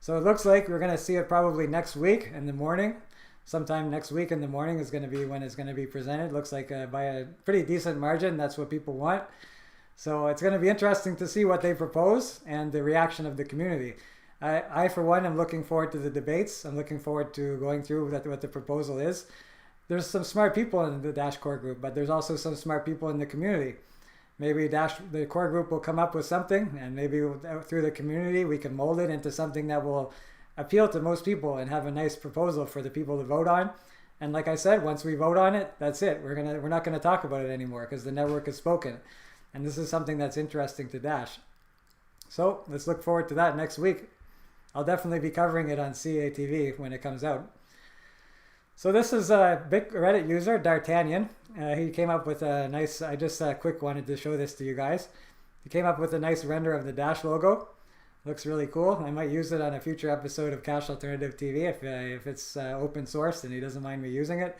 Speaker 1: So it looks like we're going to see it probably next week in the morning. Sometime next week in the morning is going to be when it's going to be presented. Looks like by a pretty decent margin. That's what people want. So it's going to be interesting to see what they propose and the reaction of the community. I for one, am looking forward to the debates. I'm looking forward to going through what the proposal is. There's some smart people in the Dash core group, but there's also some smart people in the community. Maybe the core group will come up with something, and maybe through the community we can mold it into something that will appeal to most people and have a nice proposal for the people to vote on. And like I said, once we vote on it, that's it. We're not gonna talk about it anymore because the network has spoken. And this is something that's interesting to Dash. So let's look forward to that next week. I'll definitely be covering it on CATV when it comes out. So this is a big Reddit user, D'Artagnan. He came up with a nice, I just quick wanted to show this to you guys. He came up with a nice render of the Dash logo. Looks really cool. I might use it on a future episode of Cash Alternative TV if it's open source and he doesn't mind me using it.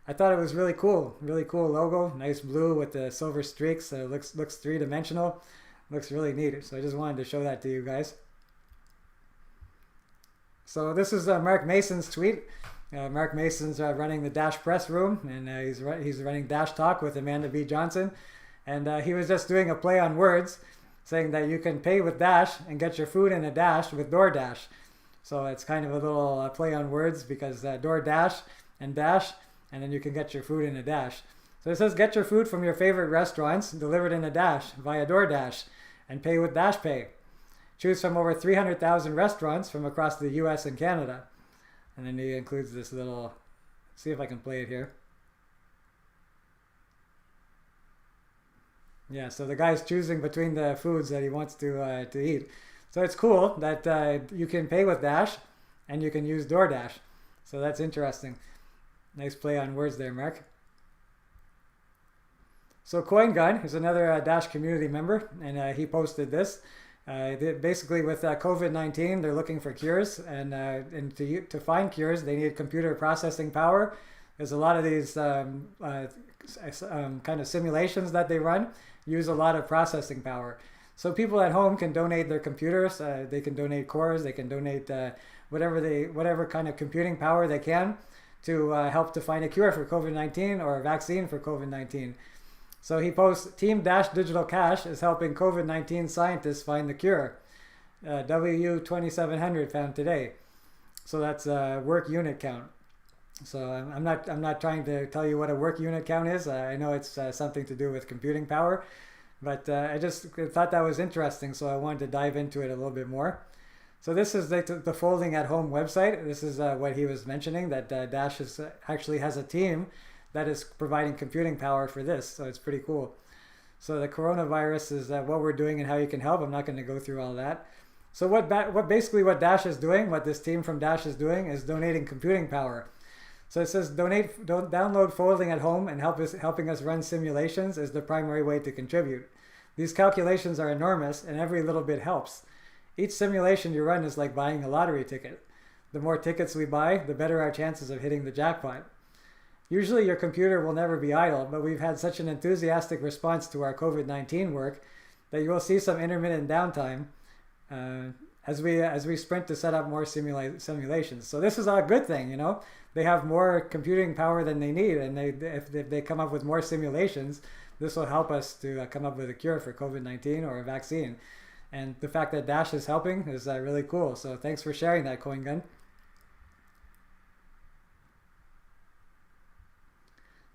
Speaker 1: I thought it was really cool logo. Nice blue with the silver streaks. Looks three-dimensional. Looks really neat. So I just wanted to show that to you guys. So this is Mark Mason's tweet. Mark Mason's running the Dash press room, and he's running Dash Talk with Amanda B. Johnson. And he was just doing a play on words, saying that you can pay with Dash and get your food in a Dash with DoorDash. So it's kind of a little play on words because DoorDash and Dash, and then you can get your food in a Dash. So it says get your food from your favorite restaurants delivered in a Dash via DoorDash and pay with Dash Pay. Choose from over 300,000 restaurants from across the US and Canada. And then he includes this little, see if I can play it here. Yeah, so the guy's choosing between the foods that he wants to eat. So it's cool that you can pay with Dash and you can use DoorDash. So that's interesting. Nice play on words there, Mark. So CoinGun is another Dash community member, and he posted this. Basically, with COVID-19, they're looking for cures, and to find cures, they need computer processing power. There's a lot of these kind of simulations that they run use a lot of processing power. So people at home can donate their computers. They can donate cores. They can donate whatever kind of computing power they can to help to find a cure for COVID-19 or a vaccine for COVID-19. So he posts, Team Dash Digital Cash is helping COVID-19 scientists find the cure. W2700 found today. So that's a work unit count. So I'm not trying to tell you what a work unit count is. I know it's something to do with computing power, but I just thought that was interesting, so I wanted to dive into it a little bit more. So this is the Folding at Home website. This is what he was mentioning, that Dash actually has a team that is providing computing power for this, so it's pretty cool. So the coronavirus is what we're doing and how you can help. I'm not going to go through all that. So what Dash is doing, what this team from Dash is doing, is donating computing power. So it says download Folding at Home and helping us run simulations is the primary way to contribute. These calculations are enormous and every little bit helps. Each simulation you run is like buying a lottery ticket. The more tickets we buy, the better our chances of hitting the jackpot. Usually your computer will never be idle, but we've had such an enthusiastic response to our COVID-19 work that you will see some intermittent downtime as we sprint to set up more simulations. So this is a good thing, you know. They have more computing power than they need, and if they come up with more simulations, this will help us to come up with a cure for COVID-19 or a vaccine. And the fact that Dash is helping is really cool. So thanks for sharing that, CoinGun.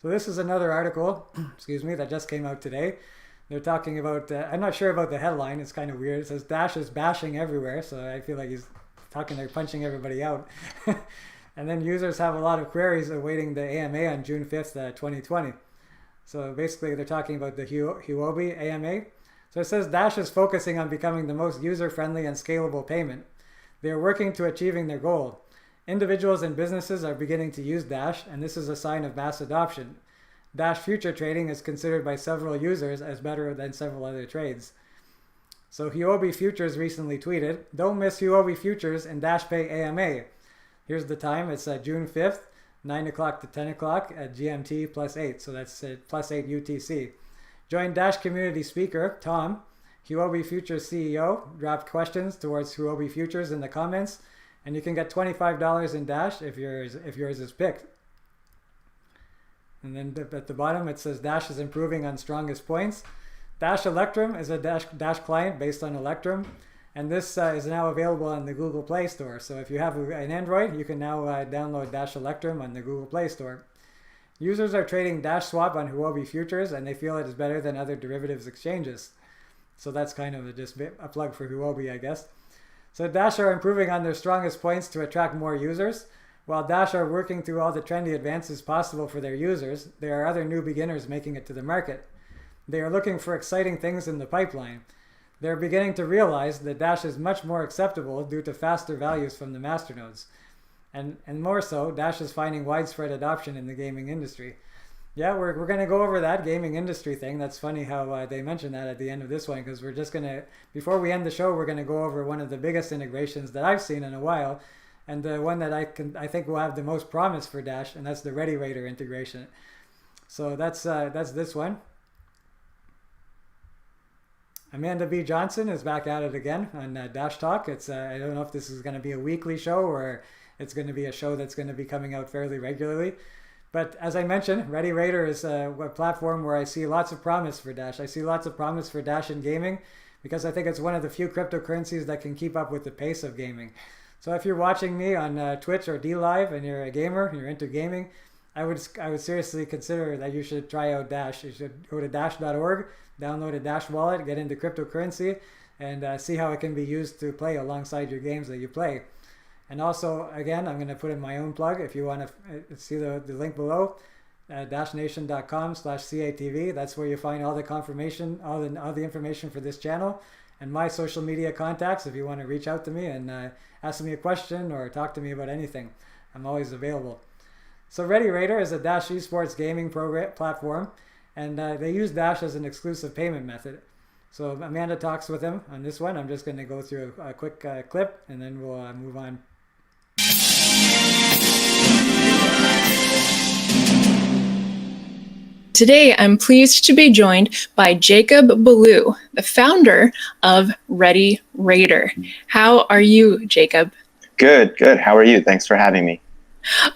Speaker 1: So this is another article, excuse me, that just came out today. They're talking about, I'm not sure about the headline, it's kind of weird. It says Dash is bashing everywhere, so I feel like he's they're punching everybody out. And then users have a lot of queries awaiting the AMA on June 5th, 2020. So basically they're talking about the Huobi AMA. So it says Dash is focusing on becoming the most user-friendly and scalable payment. They are working to achieving their goal. Individuals and businesses are beginning to use Dash, and this is a sign of mass adoption. Dash future trading is considered by several users as better than several other trades. So Huobi Futures recently tweeted, "Don't miss Huobi Futures and Dash Pay AMA." Here's the time. It's June 5th, 9 o'clock to 10 o'clock at GMT +8. So that's +8 UTC. Join Dash community speaker, Tom, Huobi Futures CEO, dropped questions towards Huobi Futures in the comments, and you can get $25 in Dash if yours is picked. And then at the bottom it says Dash is improving on strongest points. Dash Electrum is a Dash client based on Electrum, and this is now available on the Google Play Store. So if you have an Android, you can now download Dash Electrum on the Google Play Store. Users are trading Dash Swap on Huobi Futures, and they feel it is better than other derivatives exchanges. So that's kind of just a plug for Huobi, I guess. So Dash are improving on their strongest points to attract more users. While Dash are working through all the trendy advances possible for their users, there are other new beginners making it to the market. They are looking for exciting things in the pipeline. They're beginning to realize that Dash is much more acceptable due to faster values from the masternodes. And more so, Dash is finding widespread adoption in the gaming industry. Yeah, we're going to go over that gaming industry thing. That's funny how they mentioned that at the end of this one, because we're just going to, before we end the show, we're going to go over one of the biggest integrations that I've seen in a while, and the one that I think will have the most promise for Dash, and that's the ReadyRaider integration. So that's this one. Amanda B. Johnson is back at it again on Dash Talk. It's I don't know if this is going to be a weekly show or it's going to be a show that's going to be coming out fairly regularly. But as I mentioned, ReadyRaider is a platform where I see lots of promise for Dash. I see lots of promise for Dash in gaming because I think it's one of the few cryptocurrencies that can keep up with the pace of gaming. So if you're watching me on Twitch or DLive and you're a gamer, you're into gaming, I would seriously consider that you should try out Dash. You should go to dash.org, download a Dash wallet, get into cryptocurrency, and see how it can be used to play alongside your games that you play. And also, again, I'm going to put in my own plug. If you want to see the link below, dashnation.com/CATV. That's where you find all the confirmation, all the information for this channel, and my social media contacts. If you want to reach out to me and ask me a question or talk to me about anything, I'm always available. So ReadyRaider is a Dash eSports gaming platform, and they use Dash as an exclusive payment method. So Amanda talks with him on this one. I'm just going to go through a quick clip, and then we'll move on.
Speaker 3: Today, I'm pleased to be joined by Jacob Ballou, the founder of ReadyRaider. How are you, Jacob?
Speaker 4: Good. How are you? Thanks for having me.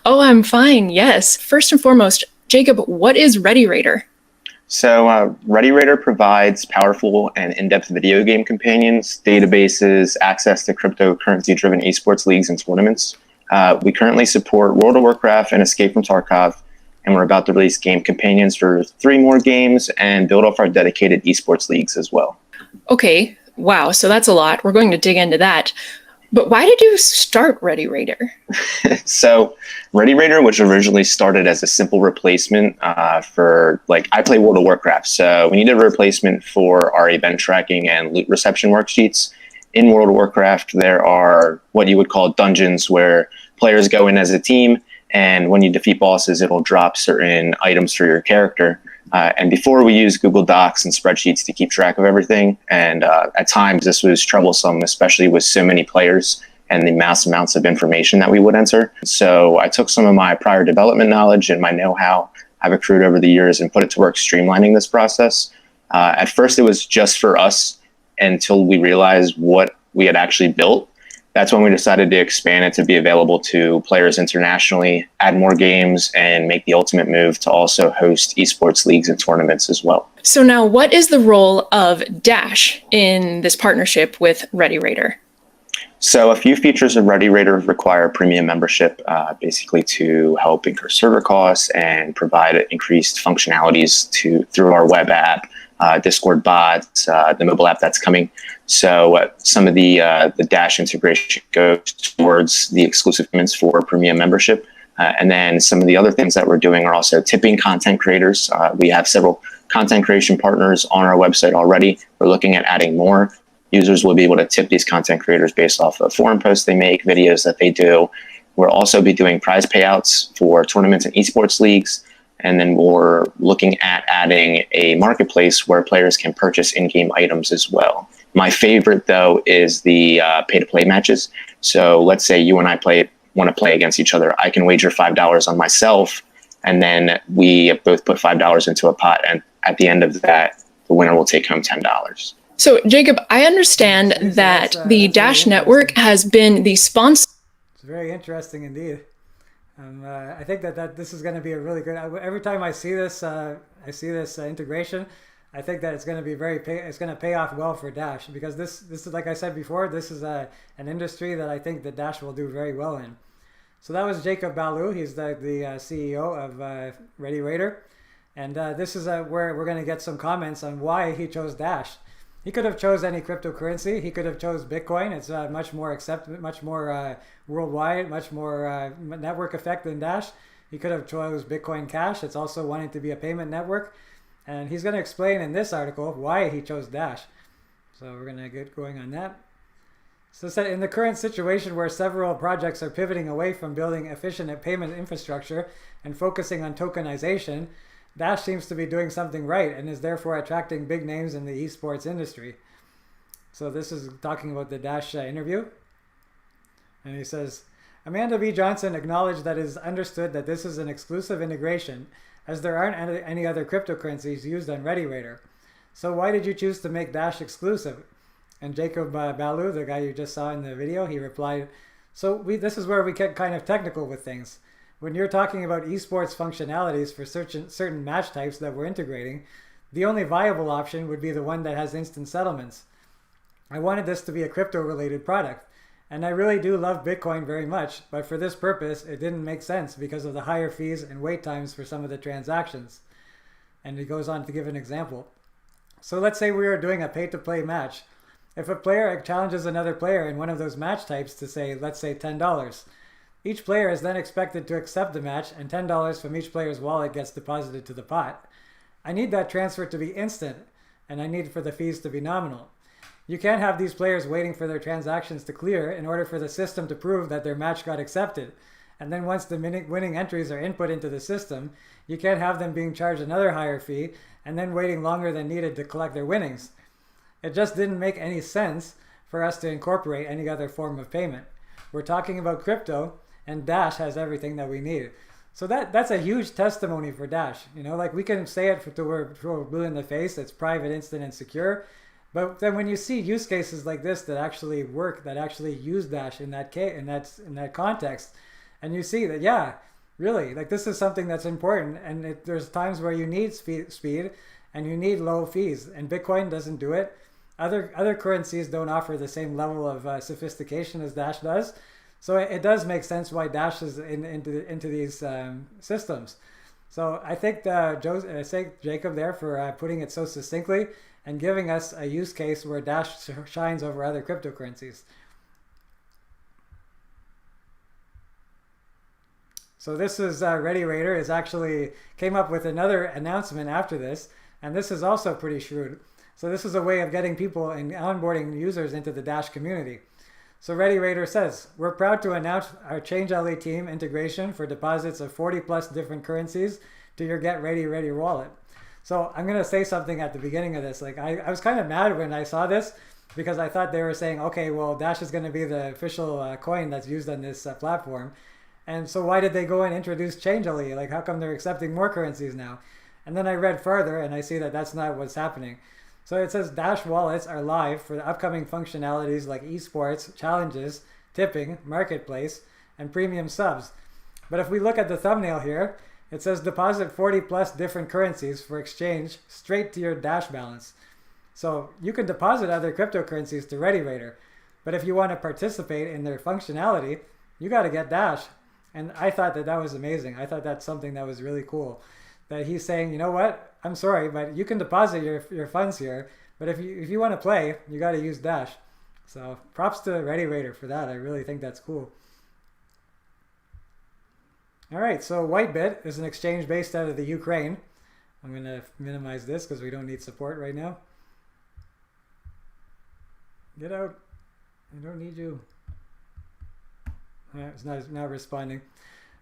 Speaker 3: Oh, I'm fine, yes. First and foremost, Jacob, what is ReadyRaider?
Speaker 4: So ReadyRaider provides powerful and in-depth video game companions, databases, access to cryptocurrency-driven esports leagues and tournaments. We currently support World of Warcraft and Escape from Tarkov, and we're about to release game companions for 3 more games and build off our dedicated esports leagues as well.
Speaker 3: Okay, wow, so that's a lot. We're going to dig into that. But why did you start ReadyRaider?
Speaker 4: So ReadyRaider was originally started as a simple replacement for, I play World of Warcraft. So we needed a replacement for our event tracking and loot reception worksheets. In World of Warcraft, there are what you would call dungeons where players go in as a team, and when you defeat bosses, it'll drop certain items for your character. And before, we used Google Docs and spreadsheets to keep track of everything. And at times, this was troublesome, especially with so many players and the mass amounts of information that we would enter. So I took some of my prior development knowledge and my know-how I've accrued over the years and put it to work streamlining this process. At first, it was just for us until we realized what we had actually built. That's when we decided to expand it to be available to players internationally, add more games, and make the ultimate move to also host esports leagues and tournaments as well.
Speaker 3: So now, what is the role of Dash in this partnership with ReadyRaider?
Speaker 4: So a few features of ReadyRaider require premium membership, basically to help incur server costs and provide increased functionalities through our web app, Discord bots, the mobile app that's coming. So some of the Dash integration goes towards the exclusive payments for premium membership. And then some of the other things that we're doing are also tipping content creators. We have several content creation partners on our website already. We're looking at adding more. Users will be able to tip these content creators based off of forum posts they make, videos that they do. We'll also be doing prize payouts for tournaments and esports leagues. And then we're looking at adding a marketplace where players can purchase in-game items as well. My favorite, though, is the pay-to-play matches. So let's say you and I want to play against each other. I can wager $5 on myself, and then we both put $5 into a pot. And at the end of that, the winner will take home $10.
Speaker 3: So, Jacob, I understand that the Dash Network has been the sponsor.
Speaker 1: It's very interesting indeed. I think that this is going to be a really good. Every time I see this integration, I think that it's going to be it's going to pay off well for Dash, because this is, like I said before, this is an industry that I think that Dash will do very well in. So that was Jacob Ballou. He's the CEO of ReadyRaider, and this is where we're going to get some comments on why he chose Dash. He could have chose any cryptocurrency. He could have chose Bitcoin. It's much more worldwide, much more network effect than Dash. He could have chose Bitcoin Cash. It's also wanting to be a payment network. And he's going to explain in this article why he chose Dash. So we're going to get going on that. So in the current situation where several projects are pivoting away from building efficient payment infrastructure and focusing on tokenization, Dash seems to be doing something right and is therefore attracting big names in the esports industry. So this is talking about the Dash interview. And he says, Amanda B. Johnson acknowledged that it is understood that this is an exclusive integration, as there aren't any other cryptocurrencies used on ReadyRaider. So why did you choose to make Dash exclusive? And Jacob Balu, the guy you just saw in the video, he replied, this is where we get kind of technical with things. When you're talking about esports functionalities for certain match types that we're integrating, the only viable option would be the one that has instant settlements. I wanted this to be a crypto-related product, and I really do love Bitcoin very much, but for this purpose, it didn't make sense because of the higher fees and wait times for some of the transactions. And he goes on to give an example. So let's say we are doing a pay-to-play match. If a player challenges another player in one of those match types to say, let's say $10, each player is then expected to accept the match and $10 from each player's wallet gets deposited to the pot. I need that transfer to be instant, and I need for the fees to be nominal. You can't have these players waiting for their transactions to clear in order for the system to prove that their match got accepted. And then once the winning entries are input into the system, you can't have them being charged another higher fee and then waiting longer than needed to collect their winnings. It just didn't make any sense for us to incorporate any other form of payment. We're talking about crypto, and Dash has everything that we need. So that's a huge testimony for Dash. You know, like we can say it till we're blue in the face, it's private, instant, and secure. But then when you see use cases like this that actually work, that actually use Dash in that context, and you see that, yeah, really, like this is something that's important, and there's times where you need speed and you need low fees, and Bitcoin doesn't do it. Other currencies don't offer the same level of sophistication as Dash does. So it does make sense why Dash is into these systems. So I thank Jacob there for putting it so succinctly and giving us a use case where Dash shines over other cryptocurrencies. So this is ReadyRaider is actually came up with another announcement after this, and this is also pretty shrewd. So this is a way of getting people and onboarding users into the Dash community. So ReadyRaider says, we're proud to announce our ChangeLA team integration for deposits of 40 plus different currencies to your Get Ready wallet. So I'm going to say something at the beginning of this. Like I was kind of mad when I saw this because I thought they were saying, okay, well, Dash is going to be the official coin that's used on this platform. And so why did they go and introduce ChangeLA? Like how come they're accepting more currencies now? And then I read further and I see that that's not what's happening. So it says Dash wallets are live for the upcoming functionalities like eSports, challenges, tipping, marketplace, and premium subs. But if we look at the thumbnail here, it says deposit 40 plus different currencies for exchange straight to your Dash balance. So you can deposit other cryptocurrencies to ReadyRaider, but if you want to participate in their functionality, you got to get Dash. And I thought that was amazing. I thought that's something that was really cool. That he's saying, you know what? I'm sorry, but you can deposit your funds here, but if you want to play, you got to use Dash. So props to ReadyRaider for that. I really think that's cool. All right, so Whitebit is an exchange based out of the Ukraine. I'm going to minimize this because we don't need support right now. Get out. I don't need you. It's not responding.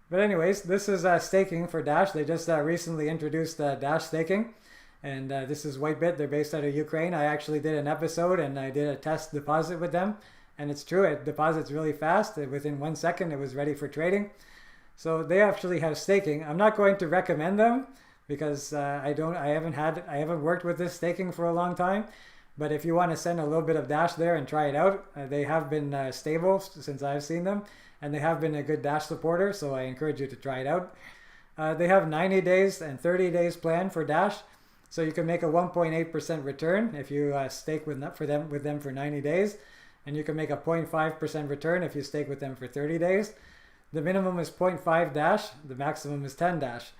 Speaker 1: But anyways, this is staking for Dash. They just recently introduced Dash staking. And this is Whitebit. They're based out of Ukraine. I actually did an episode and I did a test deposit with them. And it's true, it deposits really fast. Within 1 second, it was ready for trading. So they actually have staking. I'm not going to recommend them because I haven't worked with this staking for a long time. But if you want to send a little bit of Dash there and try it out, they have been stable since I've seen them. And they have been a good Dash supporter, so I encourage you to try it out. They have 90 days and 30 days plan for Dash. So you can make a 1.8% return if you stake with them for 90 days. And you can make a 0.5% return if you stake with them for 30 days. The minimum is 0.5 Dash. The maximum is 10 Dash.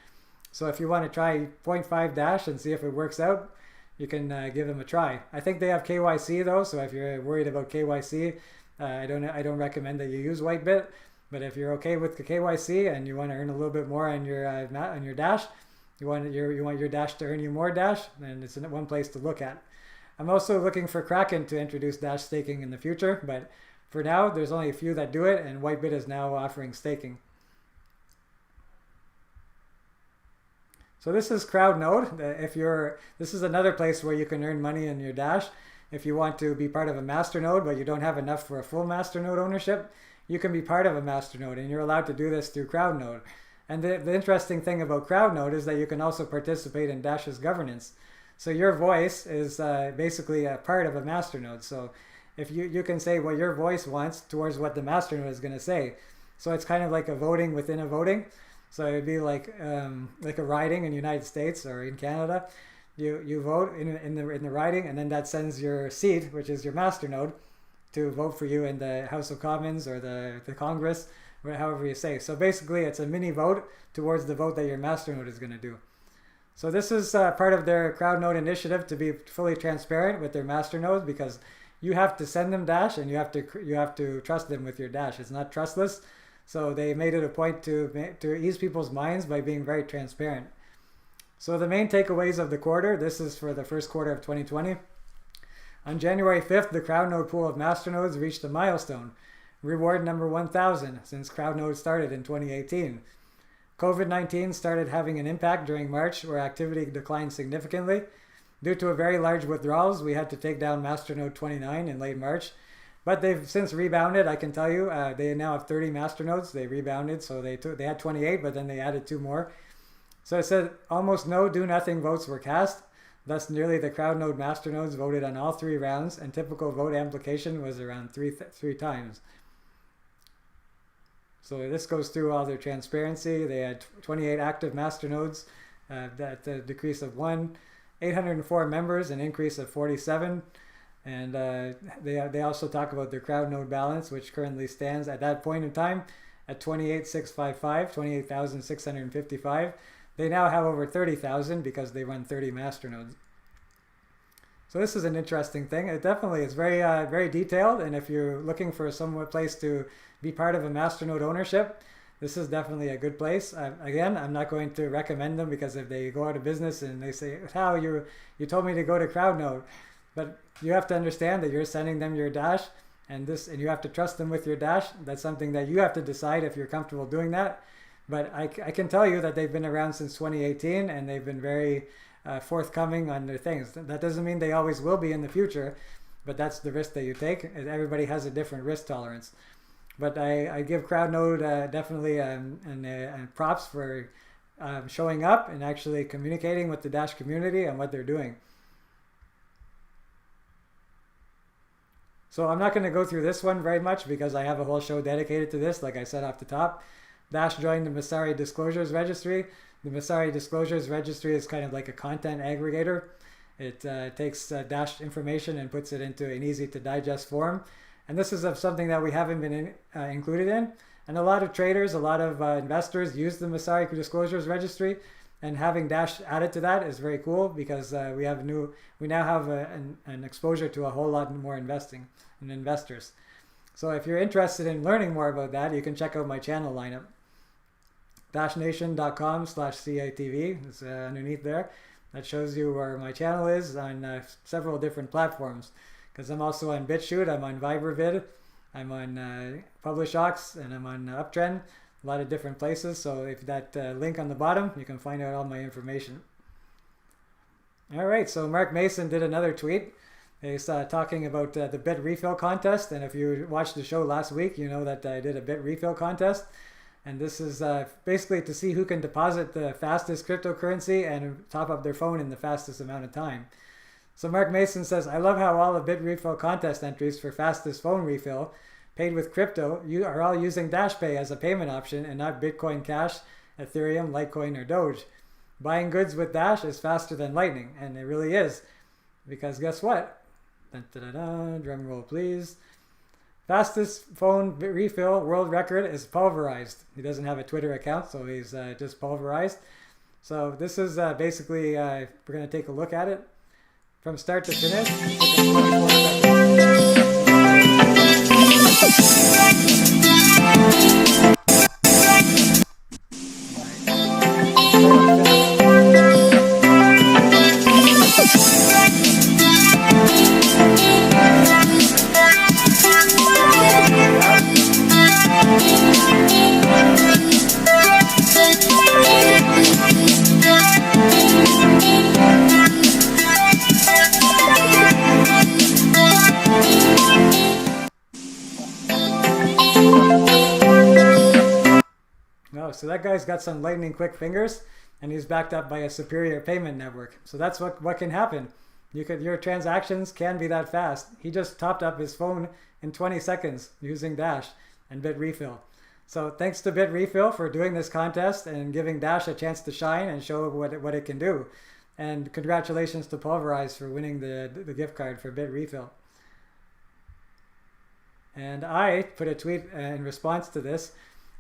Speaker 1: So if you want to try 0.5 Dash and see if it works out, you can give them a try. I think they have KYC though, so if you're worried about KYC, I don't recommend that you use Whitebit. But if you're okay with the KYC and you want to earn a little bit more on your Dash, you want your Dash to earn you more Dash, then it's one place to look at. I'm also looking for Kraken to introduce Dash staking in the future, but for now, there's only a few that do it, and Whitebit is now offering staking. So this is CrowdNode. This is another place where you can earn money in your Dash. If you want to be part of a masternode, but you don't have enough for a full masternode ownership, you can be part of a masternode, and you're allowed to do this through CrowdNode. And the interesting thing about CrowdNode is that you can also participate in Dash's governance. So your voice is basically a part of a masternode. So if you can say what your voice wants towards what the masternode is going to say. So it's kind of like a voting within a voting. So it'd be like a riding in the United States or in Canada. You vote in the riding, and then that sends your seat, which is your masternode, to vote for you in the House of Commons or the Congress, or however you say. So basically, it's a mini vote towards the vote that your masternode is going to do. So this is part of their CrowdNode initiative to be fully transparent with their masternodes, because you have to send them Dash and you have to trust them with your Dash. It's not trustless. So they made it a point to ease people's minds by being very transparent. So the main takeaways of the quarter, this is for the first quarter of 2020. On January 5th, the CrowdNode pool of masternodes reached a milestone, reward number 1,000 since CrowdNode started in 2018. COVID-19 started having an impact during March, where activity declined significantly. Due to a very large withdrawals, we had to take down masternode 29 in late March. But they've since rebounded, I can tell you. They now have 30 masternodes. They rebounded, so they had 28, but then they added 2 more. So it said almost no do-nothing votes were cast. Thus, nearly the CrowdNode masternodes voted on all 3 rounds, and typical vote amplification was around three times. So this goes through all their transparency. They had 28 active masternodes, that's a decrease of 1, 804 members, an increase of 47. And they also talk about their CrowdNode balance, which currently stands at that point in time at 28,655. They now have over 30,000 because they run 30 masternodes. So this is an interesting thing. It definitely is very very detailed, and if you're looking for some place to be part of a masternode ownership, this is definitely a good place. Again, I'm not going to recommend them, because if they go out of business and they say, "How you told me to go to CrowdNode," but you have to understand that you're sending them your Dash, and you have to trust them with your Dash. That's something that you have to decide if you're comfortable doing that. But I can tell you that they've been around since 2018, and they've been very forthcoming on their things. That doesn't mean they always will be in the future, but that's the risk that you take. Everybody has a different risk tolerance. But I give CrowdNode definitely props for showing up and actually communicating with the Dash community and what they're doing. So I'm not going to go through this one very much, because I have a whole show dedicated to this, like I said off the top. Dash joined the Messari Disclosures Registry. The Messari Disclosures Registry is kind of like a content aggregator. It takes Dash information and puts it into an easy to digest form. And this is something that we haven't been included in. And a lot of traders, a lot of investors use the Messari Disclosures Registry. And having Dash added to that is very cool, because we now have an exposure to a whole lot more investing and investors. So if you're interested in learning more about that, you can check out my channel lineup. dashnation.com/CATV is underneath there. That shows you where my channel is on several different platforms. Because I'm also on BitChute, I'm on ViberVid, I'm on PublishOx, and I'm on Uptrend. A lot of different places. So if that link on the bottom, you can find out all my information. All right, so Mark Mason did another tweet. He's talking about the bit refill contest. And if you watched the show last week, you know that I did a bit refill contest. And this is basically to see who can deposit the fastest cryptocurrency and top up their phone in the fastest amount of time. So Mark Mason says, "I love how all the bit refill contest entries for fastest phone refill paid with crypto, you are all using DashPay as a payment option and not Bitcoin Cash, Ethereum, Litecoin, or Doge. Buying goods with Dash is faster than Lightning," and it really is, because guess what? Dun, dun, dun, dun, drum roll, please. Fastest phone refill world record is Pulverized. He doesn't have a Twitter account, so he's just Pulverized. So this is basically, we're going to take a look at it. from start to finish. It took him 24 So that guy's got some lightning quick fingers, and he's backed up by a superior payment network. So that's what can happen. Your transactions can be that fast. He just topped up his phone in 20 seconds using Dash and BitRefill. So thanks to BitRefill for doing this contest and giving Dash a chance to shine and show what it can do. And congratulations to Pulverize for winning the gift card for BitRefill. And I put a tweet in response to this,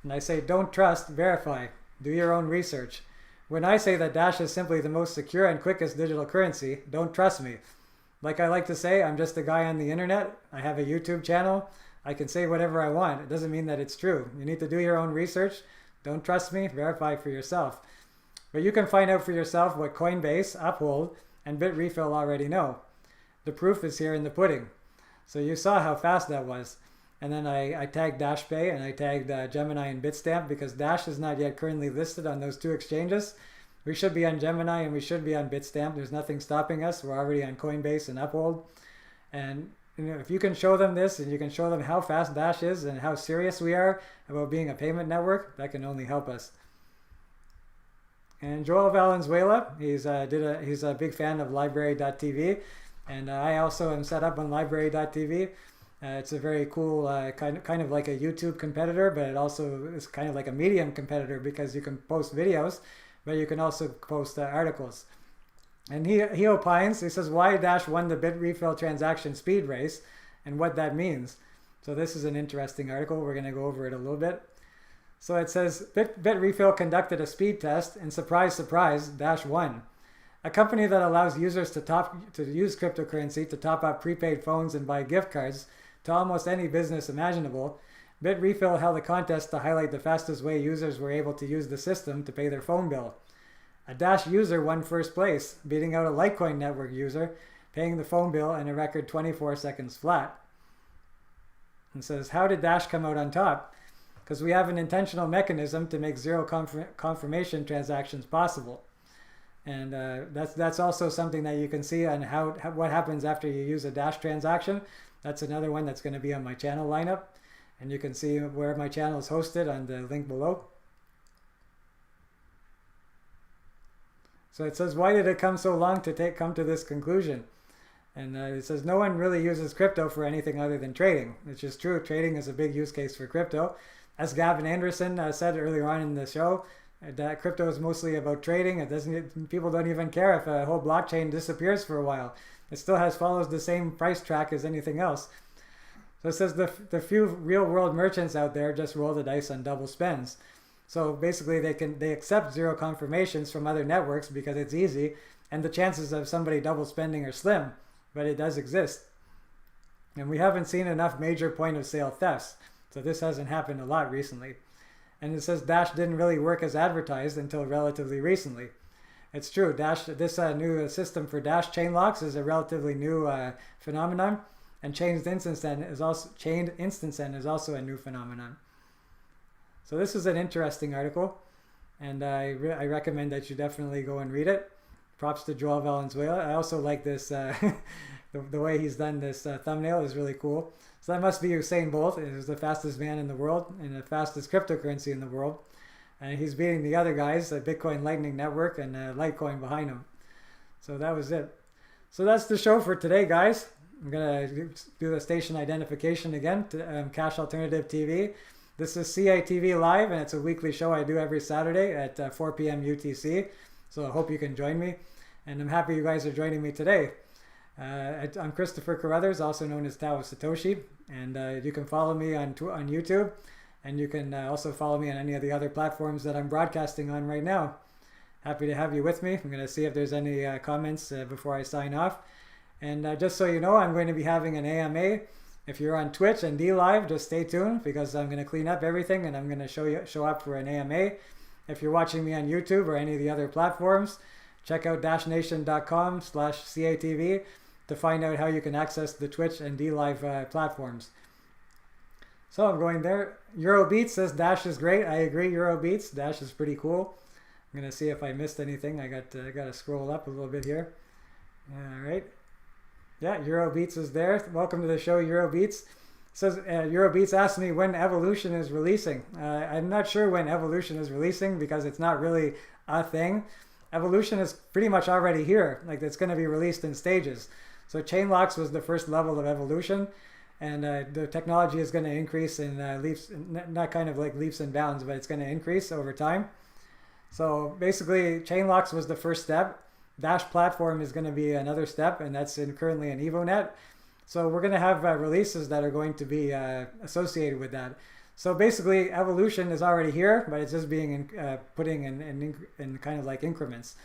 Speaker 1: and I say, don't trust, verify. Do your own research. When I say that Dash is simply the most secure and quickest digital currency, don't trust me. Like I like to say, I'm just a guy on the internet. I have a YouTube channel. I can say whatever I want. It doesn't mean that it's true. You need to do your own research. Don't trust me, verify for yourself. But you can find out for yourself what Coinbase, Uphold, and BitRefill already know. The proof is here in the pudding. So you saw how fast that was. And then I tagged DashPay and I tagged Gemini and Bitstamp because Dash is not yet currently listed on those two exchanges. We should be on Gemini and we should be on Bitstamp. There's nothing stopping us. We're already on Coinbase and Uphold. And if you can show them this and you can show them how fast Dash is and how serious we are about being a payment network, that can only help us. And Joel Valenzuela, he's a big fan of library.tv, and I also am set up on library.tv. It's a very cool kind of like a YouTube competitor, but it also is kind of like a Medium competitor because you can post videos, but you can also post articles. And he opines, he says, why Dash won the BitRefill transaction speed race and what that means. So this is an interesting article. We're going to go over it a little bit. So it says, BitRefill conducted a speed test and surprise, surprise, Dash won. A company that allows users to use cryptocurrency to top up prepaid phones and buy gift cards to almost any business imaginable, BitRefill held a contest to highlight the fastest way users were able to use the system to pay their phone bill. A Dash user won first place, beating out a Litecoin network user, paying the phone bill in a record 24 seconds flat. And says, how did Dash come out on top? Because we have an intentional mechanism to make zero confirmation transactions possible. And that's also something that you can see on what happens after you use a Dash transaction. That's another one that's going to be on my channel lineup. And you can see where my channel is hosted on the link below. So it says, why did it come so long to come to this conclusion? And it says, no one really uses crypto for anything other than trading, which is true. Trading is a big use case for crypto. As Gavin Anderson said earlier on in the show, that crypto is mostly about trading. People don't even care if a whole blockchain disappears for a while. It still follows the same price track as anything else. So it says the few real world merchants out there just roll the dice on double spends. So basically they accept zero confirmations from other networks because it's easy, and the chances of somebody double spending are slim, but it does exist. And we haven't seen enough major point of sale thefts, so this hasn't happened a lot recently. And it says Dash didn't really work as advertised until relatively recently. It's true, this new system for Dash chain locks is a relatively new phenomenon, and chained instance end is also a new phenomenon. So this is an interesting article, and I recommend that you definitely go and read it. Props to Joel Valenzuela. I also like this, the way he's done this thumbnail is really cool. So that must be Usain Bolt. He's the fastest man in the world and the fastest cryptocurrency in the world. And he's beating the other guys, the Bitcoin Lightning Network and Litecoin behind him. So that was it. So that's the show for today, guys. I'm going to do the station identification again to Cash Alternative TV. This is CATV Live, and it's a weekly show I do every Saturday at 4 p.m. UTC. So I hope you can join me. And I'm happy you guys are joining me today. I'm Christopher Carruthers, also known as Tao Satoshi. And you can follow me on YouTube. And you can also follow me on any of the other platforms that I'm broadcasting on right now. Happy to have you with me. I'm going to see if there's any comments before I sign off. And just so you know, I'm going to be having an AMA. If you're on Twitch and DLive, just stay tuned because I'm going to clean up everything and I'm going to show up for an AMA. If you're watching me on YouTube or any of the other platforms, check out dashnation.com/CATV to find out how you can access the Twitch and DLive platforms. So I'm going there. Eurobeats says Dash is great. I agree, Eurobeats. Dash is pretty cool. I'm going to see if I missed anything. I got to scroll up a little bit here. All right. Yeah, Eurobeats is there. Welcome to the show, Eurobeats. Says Eurobeats asked me when Evolution is releasing. I'm not sure when Evolution is releasing because it's not really a thing. Evolution is pretty much already here. Like, it's going to be released in stages. So chain locks was the first level of evolution, and the technology is going to increase in leaps, not kind of like leaps and bounds, but it's going to increase over time. So basically, chain locks was the first step. Dash platform is going to be another step, and that's currently in EvoNet. So we're going to have releases that are going to be associated with that. So basically, evolution is already here, but it's just being putting in kind of like increments.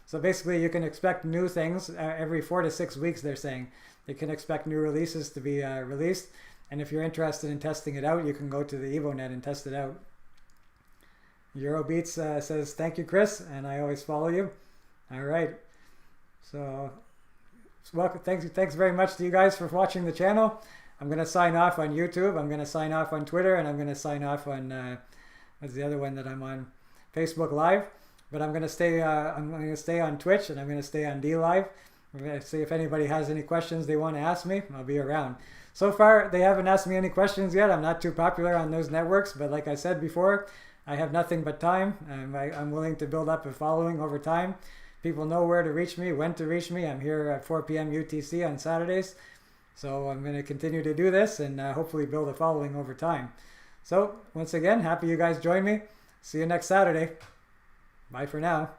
Speaker 1: So basically, you can expect new things every 4 to 6 weeks, they're saying. You can expect new releases to be released. And if you're interested in testing it out, you can go to the EvoNet and test it out. Eurobeats says, thank you, Chris, and I always follow you. All right. So welcome. Thanks very much to you guys for watching the channel. I'm going to sign off on YouTube. I'm going to sign off on Twitter, and I'm going to sign off on what's the other one that I'm on? Facebook Live. But I'm going to stay. I'm going to stay on Twitch, and I'm going to stay on DLive. I'm going to see if anybody has any questions they want to ask me. I'll be around. So far, they haven't asked me any questions yet. I'm not too popular on those networks, but like I said before, I have nothing but time. I'm willing to build up a following over time. People know where to reach me, when to reach me. I'm here at 4 p.m. UTC on Saturdays. So I'm going to continue to do this and hopefully build a following over time. So once again, happy you guys joined me. See you next Saturday. Bye for now.